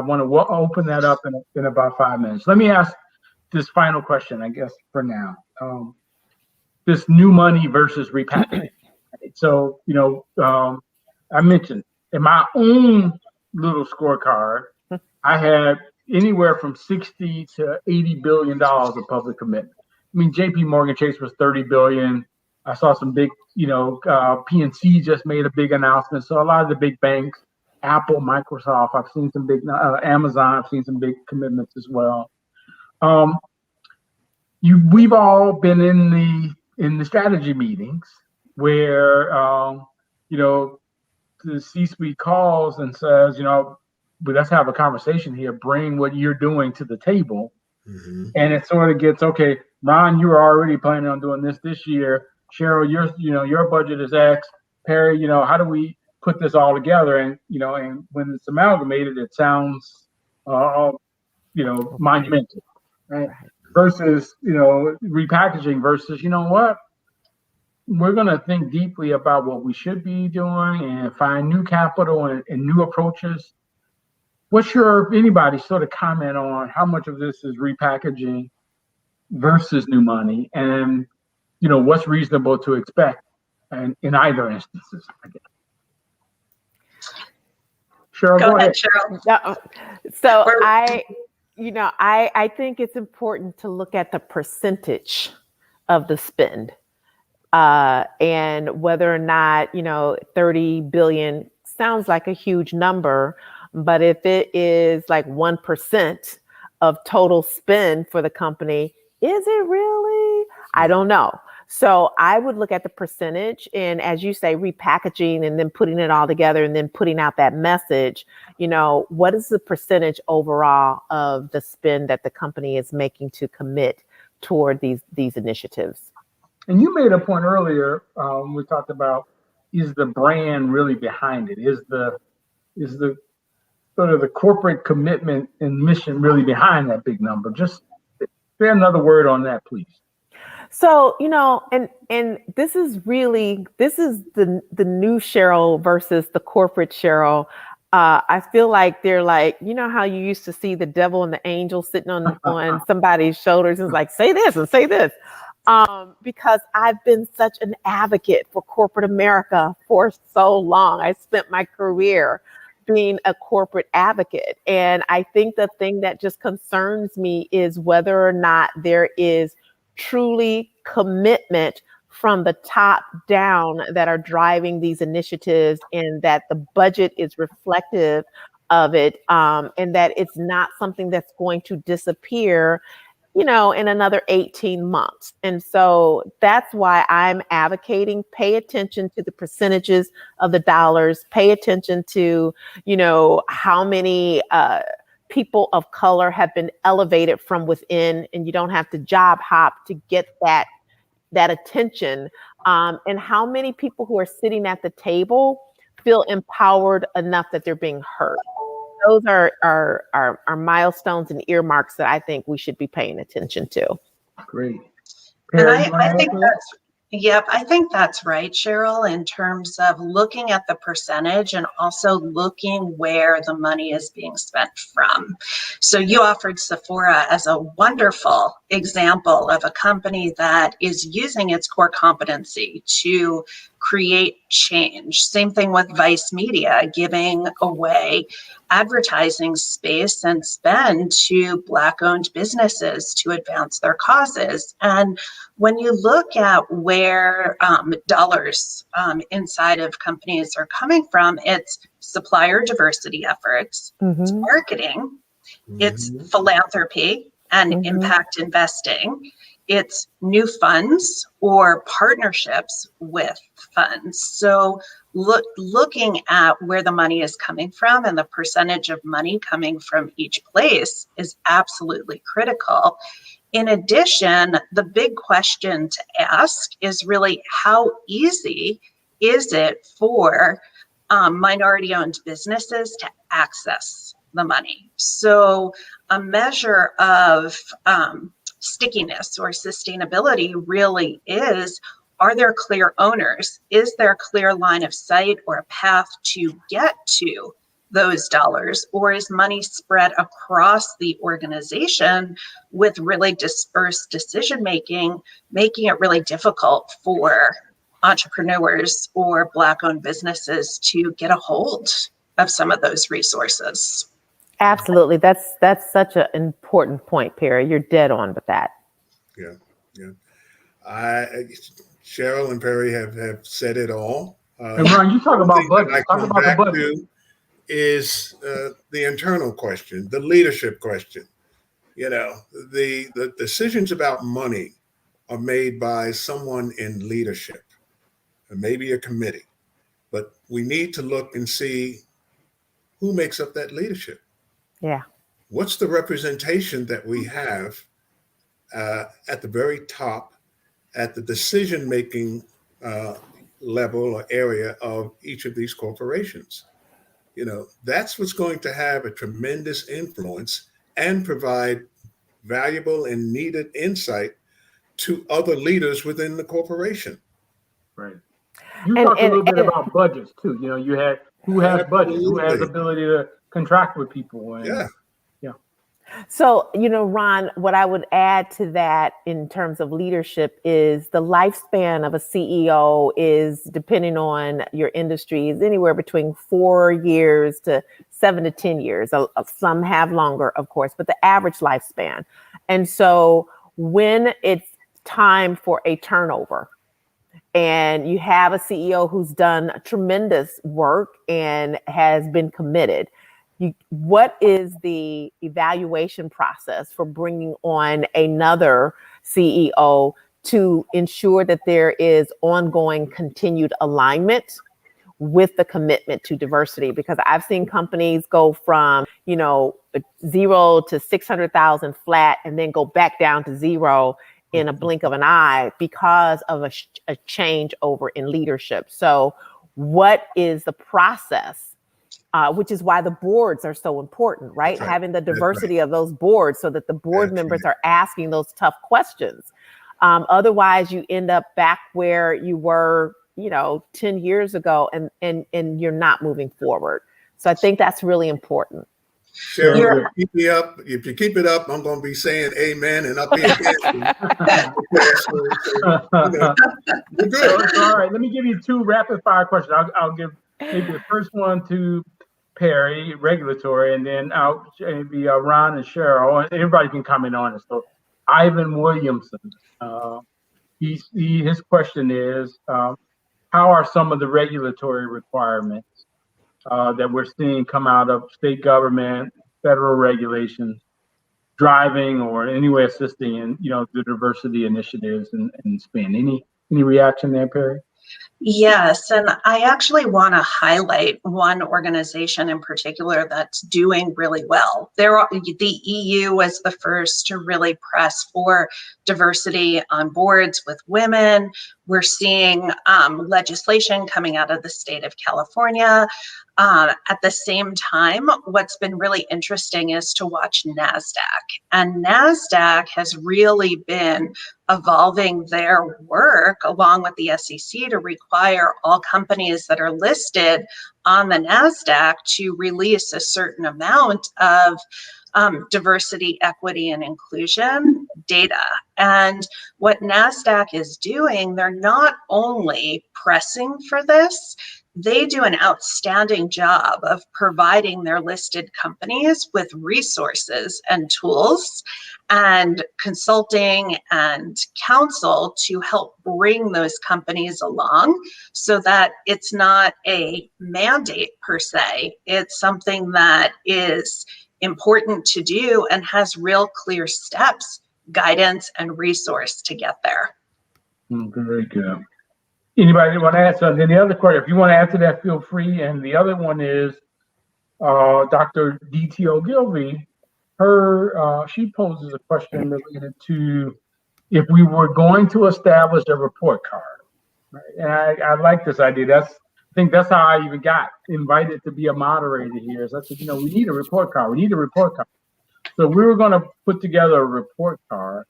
want to open that up in about 5 minutes. Let me ask this final question, I guess, for now. This new money versus repackaging. So, I mentioned in my own little scorecard, I had anywhere from 60 to 80 billion dollars of public commitment. I mean, JP Morgan Chase was 30 billion. I saw some big, PNC just made a big announcement. So a lot of the big banks, Apple, Microsoft, I've seen some big, Amazon, I've seen some big commitments as well. We've all been in the strategy meetings where, the C-suite calls and says, let's have a conversation here, bring what you're doing to the table. Mm-hmm. And it sort of gets, okay, Ron, you were already planning on doing this year. Cheryl, your budget is X. Perri, how do we put this all together? And, and when it's amalgamated, it sounds, monumental, right? Versus, repackaging versus, we're going to think deeply about what we should be doing and find new capital and new approaches. What's anybody sort of comment on how much of this is repackaging versus new money, and what's reasonable to expect in either instances, I guess. Cheryl, go ahead. Cheryl. So I think it's important to look at the percentage of the spend, and whether or not 30 billion sounds like a huge number. But if it is like 1% of total spend for the company, is it really? I don't know. So I would look at the percentage, and as you say, repackaging and then putting it all together and then putting out that message, what is the percentage overall of the spend that the company is making to commit toward these initiatives? And you made a point earlier, we talked about, is the brand really behind it? Is the sort of the corporate commitment and mission really behind that big number? Just say another word on that, please. So, and this is the new Cheryl versus the corporate Cheryl. I feel like they're like, how you used to see the devil and the angel sitting on somebody's shoulders and like, say this and say this. Because I've been such an advocate for corporate America for so long. I spent my career being a corporate advocate. And I think the thing that just concerns me is whether or not there is truly commitment from the top down that are driving these initiatives, and that the budget is reflective of it, and that it's not something that's going to disappear, in another 18 months. And so that's why I'm advocating, pay attention to the percentages of the dollars, pay attention to, how many people of color have been elevated from within, and you don't have to job hop to get that attention, and how many people who are sitting at the table feel empowered enough that they're being heard. Those are milestones and earmarks that I think we should be paying attention to. Great. And I think that's, yep, I think that's right, Cheryl, in terms of looking at the percentage and also looking where the money is being spent from. So you offered Sephora as a wonderful example of a company that is using its core competency to create change. Same thing with Vice Media, giving away advertising space and spend to Black-owned businesses to advance their causes. And when you look at where dollars inside of companies are coming from, it's supplier diversity efforts, it's marketing, it's philanthropy and impact investing, it's new funds or partnerships with funds. So looking at where the money is coming from and the percentage of money coming from each place is absolutely critical. In addition, the big question to ask is really, how easy is it for minority-owned businesses to access the money? So a measure of stickiness or sustainability really is, are there clear owners? Is there a clear line of sight or a path to get to those dollars? Or is money spread across the organization with really dispersed decision-making, making it really difficult for entrepreneurs or Black-owned businesses to get a hold of some of those resources? Absolutely. That's such an important point, Perri. You're dead on with that. Yeah. Cheryl and Perri have said it all. And Ron, you talk about budget. Talk about the budget. Is the internal question, the leadership question. The decisions about money are made by someone in leadership, maybe a committee, but we need to look and see who makes up that leadership. Yeah. What's the representation that we have at the very top, at the decision-making level or area of each of these corporations? That's what's going to have a tremendous influence and provide valuable and needed insight to other leaders within the corporation. Right. You talked a little bit about budgets too. You had who has budget, who has ability to contract with people. And, yeah. So, Ron, what I would add to that in terms of leadership is the lifespan of a CEO is, depending on your industry, is anywhere between 4 years to 7 to 10 years. Some have longer, of course, but the average lifespan. And so when it's time for a turnover and you have a CEO who's done tremendous work and has been committed, what is the evaluation process for bringing on another CEO to ensure that there is ongoing continued alignment with the commitment to diversity? Because I've seen companies go from, 0 to 600,000 flat and then go back down to 0 in a blink of an eye because of a changeover in leadership. So what is the process? Which is why the boards are so important, right? Having the diversity of those boards so that the board members are asking those tough questions. Otherwise, you end up back where you were, 10 years ago, and you're not moving forward. So I think that's really important. Cheryl, keep me up. If you keep it up, I'm going to be saying amen and up here. We're good. So, all right, let me give you 2 rapid fire questions. I'll give maybe the first one to Perri, regulatory, and then maybe Ron and Cheryl. Everybody can comment on it. So Ivan Williamson, his question is, how are some of the regulatory requirements that we're seeing come out of state government, federal regulations, driving or any way assisting in, the diversity initiatives and spin? Any reaction there, Perri? Yes, and I actually want to highlight one organization in particular that's doing really well. The EU was the first to really press for diversity on boards with women. We're seeing legislation coming out of the state of California. At the same time, what's been really interesting is to watch NASDAQ. And NASDAQ has really been evolving their work along with the SEC to require all companies that are listed on the NASDAQ to release a certain amount of diversity, equity, and inclusion data. And what NASDAQ is doing, they're not only pressing for this, they do an outstanding job of providing their listed companies with resources and tools and consulting and counsel to help bring those companies along so that it's not a mandate per se. It's something that is important to do and has real clear steps, guidance, and resource to get there. Very good. Anybody want to add something? And the other question, if you want to answer that, feel free. And the other one is Dr. D.T.O. Gilby. She poses a question related to if we were going to establish a report card. Right? And I like this idea. I think that's how I even got invited to be a moderator here. So I said, we need a report card. We need a report card. So we were going to put together a report card.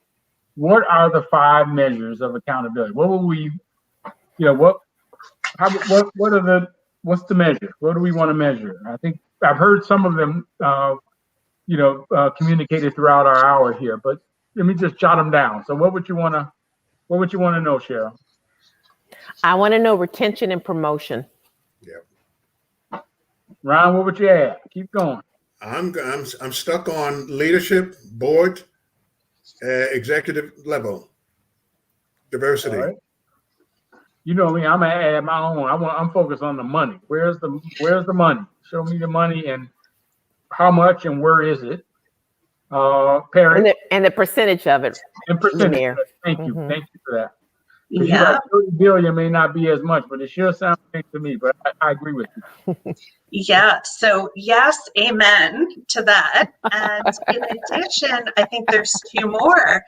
What are the 5 measures of accountability? What will we what's the measure? What do we want to measure? I think I've heard some of them, communicated throughout our hour here, but let me just jot them down. So what would you want to know, Cheryl? I want to know retention and promotion. Yeah. Ron, what would you add? Keep going. I'm stuck on leadership, board, executive level, diversity. All right. You know me, I'm gonna add my own. I'm focused on the money. Where's the money? Show me the money and how much and where is it? Perri. And the percentage of it. And percentage. Lyneir. Thank you. Thank you for that. Yeah. 30 billion may not be as much, but it sure sounds big to me. But I agree with you. Yeah. So yes, amen to that. And in addition, I think there's 2 more,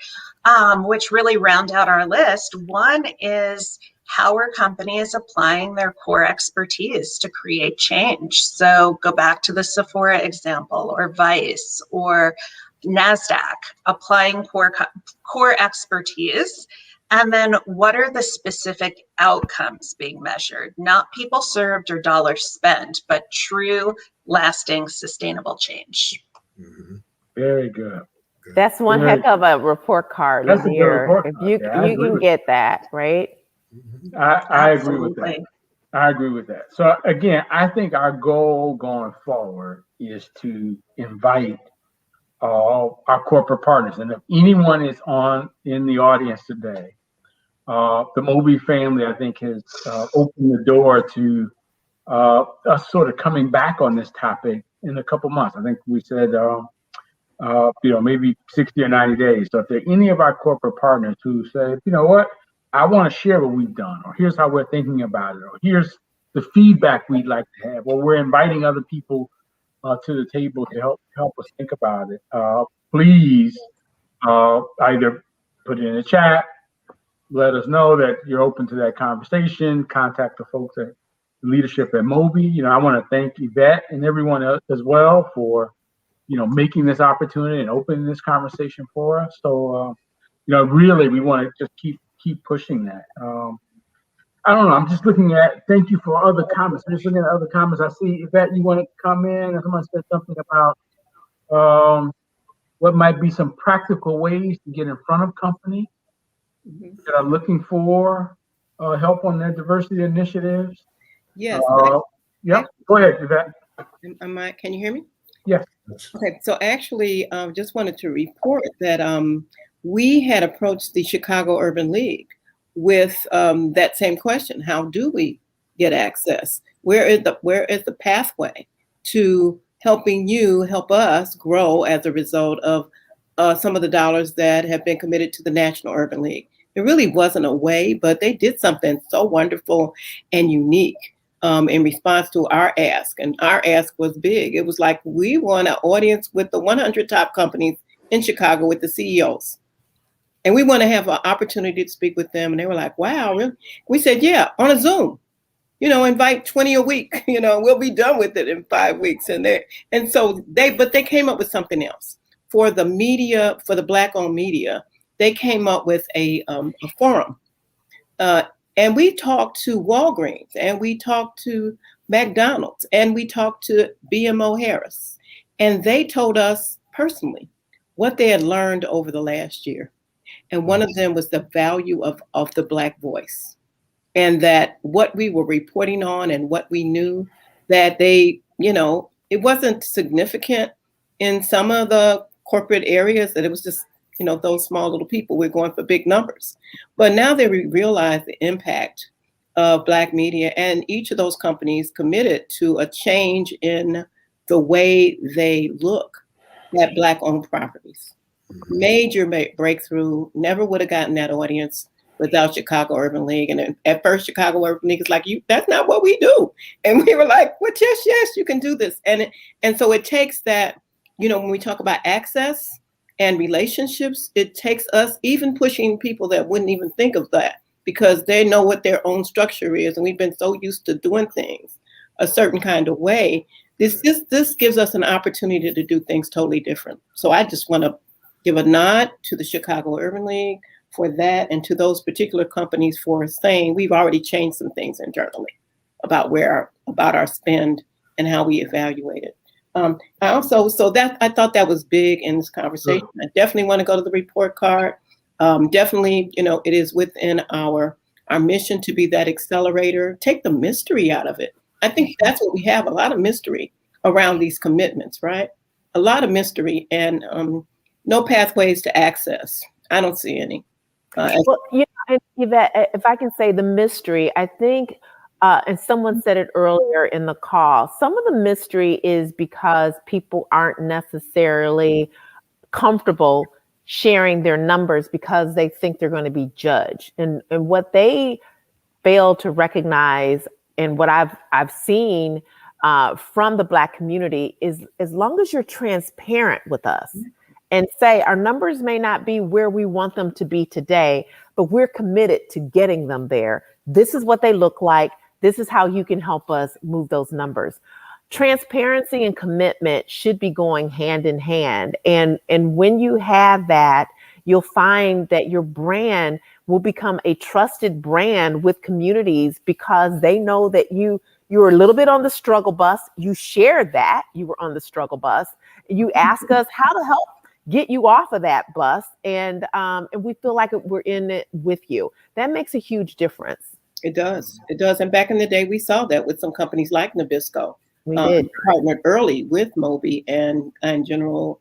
which really round out our list. One is how are companies applying their core expertise to create change? So go back to the Sephora example, or Vice, or NASDAQ, applying core expertise. And then what are the specific outcomes being measured? Not people served or dollars spent, but true, lasting, sustainable change. Mm-hmm. Very good. That's one heck of a report card. That's a good report if card. you can get that, right? I agree with that. I agree with that. So again, I think our goal going forward is to invite all our corporate partners. And if anyone is in the audience today, the MOBE family, I think, has opened the door to us sort of coming back on this topic in a couple months. I think we said, maybe 60 or 90 days. So if there are any of our corporate partners who say, you know what, I want to share what we've done, or here's how we're thinking about it, or here's the feedback we'd like to have, or we're inviting other people to the table to help us think about it. Please either put it in the chat, let us know that you're open to that conversation, contact the folks at leadership at MOBE. I want to thank Yvette and everyone else as well for, making this opportunity and opening this conversation for us. So really we want to just keep pushing that. I don't know. I'm just looking at. Thank you for other comments. I'm just looking at other comments. I see that you want to come in, and someone said something about what might be some practical ways to get in front of companies that are looking for help on their diversity initiatives. Yes. Yeah. Go ahead, Yvette. Can you hear me? Yes. Okay. So actually, just wanted to report that we had approached the Chicago Urban League with that same question: how do we get access? Where is the pathway to helping you help us grow as a result of some of the dollars that have been committed to the National Urban League? It really wasn't a way, but they did something so wonderful and unique in response to our ask. And our ask was big. It was like, we want an audience with the 100 top companies in Chicago with the CEOs. And we want to have an opportunity to speak with them. And they were like, wow, really? We said, yeah, on a Zoom. Invite 20 a week. We'll be done with it in 5 weeks. So they came up with something else. For the media, for the Black-owned media, they came up with a forum. And we talked to Walgreens, and we talked to McDonald's, and we talked to BMO Harris. And they told us personally what they had learned over the last year. And one of them was the value of the Black voice. And that what we were reporting on and what we knew, that they, it wasn't significant in some of the corporate areas, that it was just, those small little people, we're going for big numbers. But now they realize the impact of Black media, and each of those companies committed to a change in the way they look at Black-owned properties. Major breakthrough, never would have gotten that audience without Chicago Urban League. And at first, Chicago Urban League is like, that's not what we do. And we were like, well, yes, you can do this. And so it takes that, when we talk about access and relationships, it takes us even pushing people that wouldn't even think of that, because they know what their own structure is. And we've been so used to doing things a certain kind of way. This gives us an opportunity to do things totally different. So I just want to give a nod to the Chicago Urban League for that, and to those particular companies for saying we've already changed some things internally about our spend and how we evaluate it. I thought that was big in this conversation. I definitely want to go to the report card. Definitely, it is within our mission to be that accelerator. Take the mystery out of it. I think that's what we have, a lot of mystery around these commitments, right? A lot of mystery, and no pathways to access. I don't see any. Yvette, if I can say the mystery, I think, and someone said it earlier in the call, some of the mystery is because people aren't necessarily comfortable sharing their numbers because they think they're going to be judged. And what they fail to recognize, and what I've seen from the Black community, is as long as you're transparent with us and say our numbers may not be where we want them to be today, but we're committed to getting them there. This is what they look like. This is how you can help us move those numbers. Transparency and commitment should be going hand in hand. And when you have that, you'll find that your brand will become a trusted brand with communities, because they know that you were a little bit on the struggle bus. You shared that you were on the struggle bus. You ask us how to help get you off of that bus, and we feel like we're in it with you. That makes a huge difference. It does. And back in the day, we saw that with some companies like Nabisco. We did. Partnered early with MOBE and General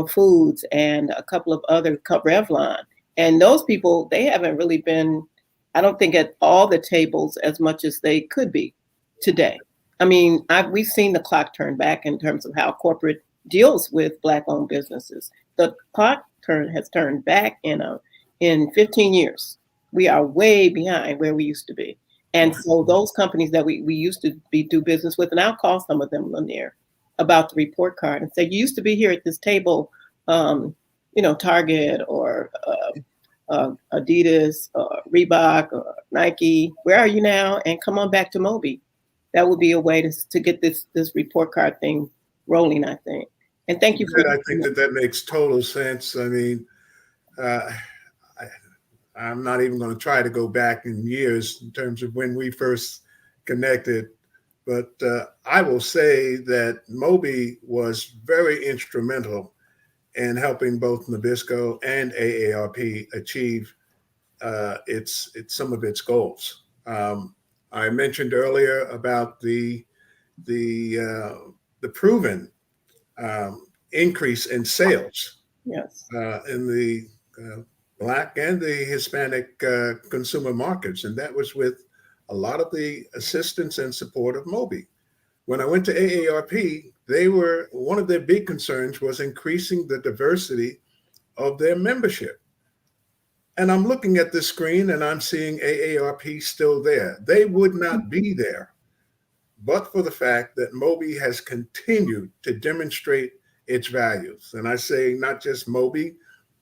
Foods and a couple of other, Revlon. And those people, they haven't really been, I don't think, at all the tables as much as they could be today. I mean, we've seen the clock turn back in terms of how corporate deals with Black-owned businesses. The clock has turned back in 15 years. We are way behind where we used to be. And so those companies that we used to do business with, and I'll call some of them Lyneir, about the report card and say, you used to be here at this table, Target or Adidas or Reebok or Nike. Where are you now? And come on back to MOBE. That would be a way to get this report card thing rolling, I think. And thank you for I think that makes total sense. I mean, I'm not even going to try to go back in years in terms of when we first connected. But I will say that MOBE was very instrumental in helping both Nabisco and AARP achieve some of its goals. I mentioned earlier about the proven increase in sales. Yes. In the Black and the Hispanic consumer markets, and that was with a lot of the assistance and support of MOBE. When I went to AARP, one of their big concerns was increasing the diversity of their membership. And I'm looking at the screen and I'm seeing AARP still there. They would not be there but for the fact that MOBE has continued to demonstrate its values. And I say not just MOBE,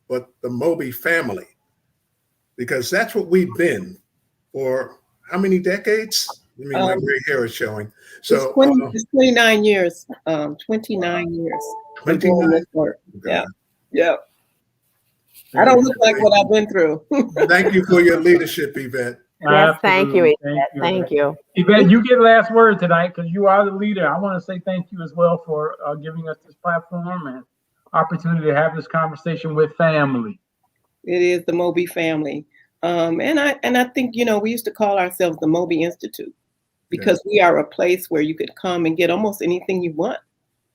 but the MOBE family, because that's what we've been for how many decades? I mean, my gray hair is showing. So it's 29 years. 29 years. 29. Yeah. Yeah. I don't look like what I've been through. Thank you for your leadership, Yvette. Yes, thank you, Yvette. Thank you. Yvette, you get last word tonight because you are the leader. I want to say thank you as well for giving us this platform and opportunity to have this conversation with family. It is the MOBE family. And I think, we used to call ourselves the MOBE Institute because we are a place where you could come and get almost anything you want.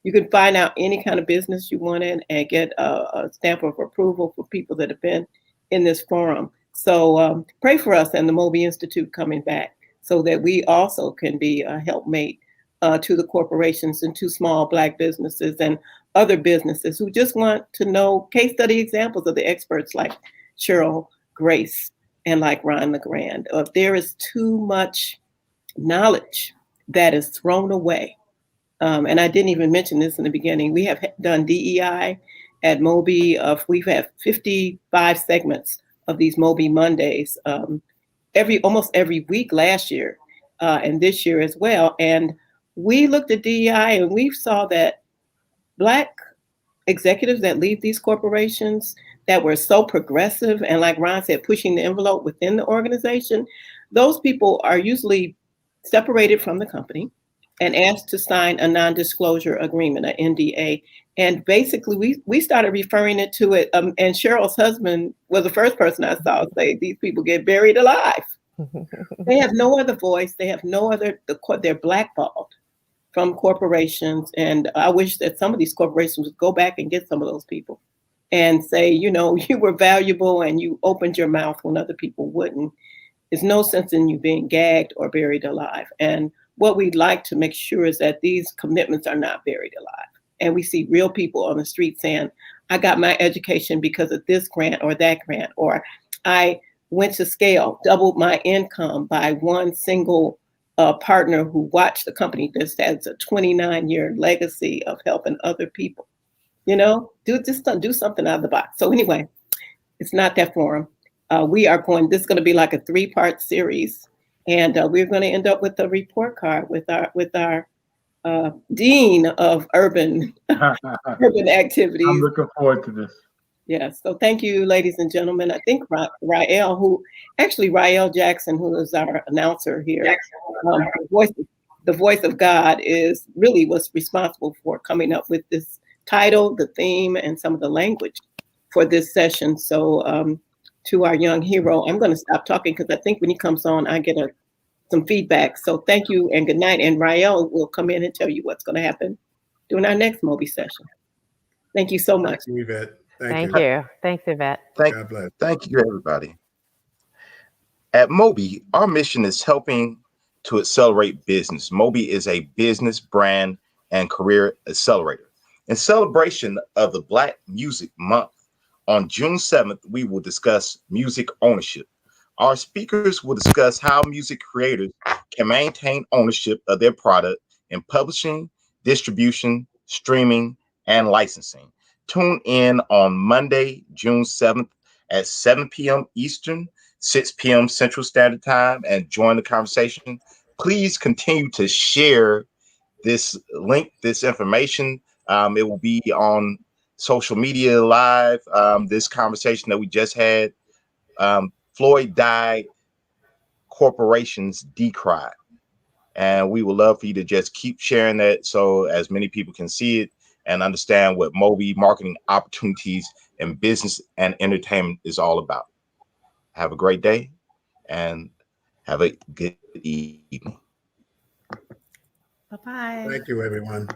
You could find out any kind of business you wanted and get a stamp of approval for people that have been in this forum. So pray for us and the MOBE Institute coming back so that we also can be a helpmate to the corporations and to small Black businesses and other businesses who just want to know case study examples of the experts like Cheryl, Grace, and like LeGrand. There is too much knowledge that is thrown away. And I didn't even mention this in the beginning. We have done DEI at MOBE. We've had 55 segments of these MOBE Mondays almost every week last year and this year as well. And we looked at DEI and we saw that Black executives that lead these corporations that were so progressive and, like Ron said, pushing the envelope within the organization, those people are usually separated from the company and asked to sign a non-disclosure agreement, an NDA. And basically, we started referring it to it. And Cheryl's husband was the first person I saw say, these people get buried alive. They have no other voice. They have no other, they're blackballed from corporations. And I wish that some of these corporations would go back and get some of those people and say, you were valuable and you opened your mouth when other people wouldn't. There's no sense in you being gagged or buried alive. And what we'd like to make sure is that these commitments are not buried alive. And we see real people on the street saying, I got my education because of this grant or that grant, or I went to scale, doubled my income by one single partner who watched the company. This has a 29-year legacy of helping other people. Do something out of the box. So anyway, it's not that forum. This is going to be like a 3-part series. And we're going to end up with a report card with our dean of urban activities. I'm looking forward to this. Yes. So thank you, ladies and gentlemen. I think Rael Jackson, who is our announcer here, the voice of God, was responsible for coming up with this title, the theme, and some of the language for this session. So to our young hero, I'm going to stop talking because I think when he comes on, I get some feedback. So thank you and good night. And Rael will come in and tell you what's going to happen during our next MOBE session. Thank you so much. Thank you, Yvette. Thank you. Thanks, Yvette. God bless. Thank you, everybody. At MOBE, our mission is helping to accelerate business. MOBE is a business, brand, and career accelerator. In celebration of the Black Music Month, on June 7th, we will discuss music ownership. Our speakers will discuss how music creators can maintain ownership of their product in publishing, distribution, streaming, and licensing. Tune in on Monday, June 7th at 7 p.m. Eastern, 6 p.m. Central Standard Time, and join the conversation. Please continue to share this link, this information. It will be on social media live, this conversation that we just had. Floyd died, corporations decried. And we would love for you to just keep sharing that so as many people can see it and understand what MOBE marketing opportunities in business and entertainment is all about. Have a great day and have a good evening. Bye-bye. Thank you, everyone.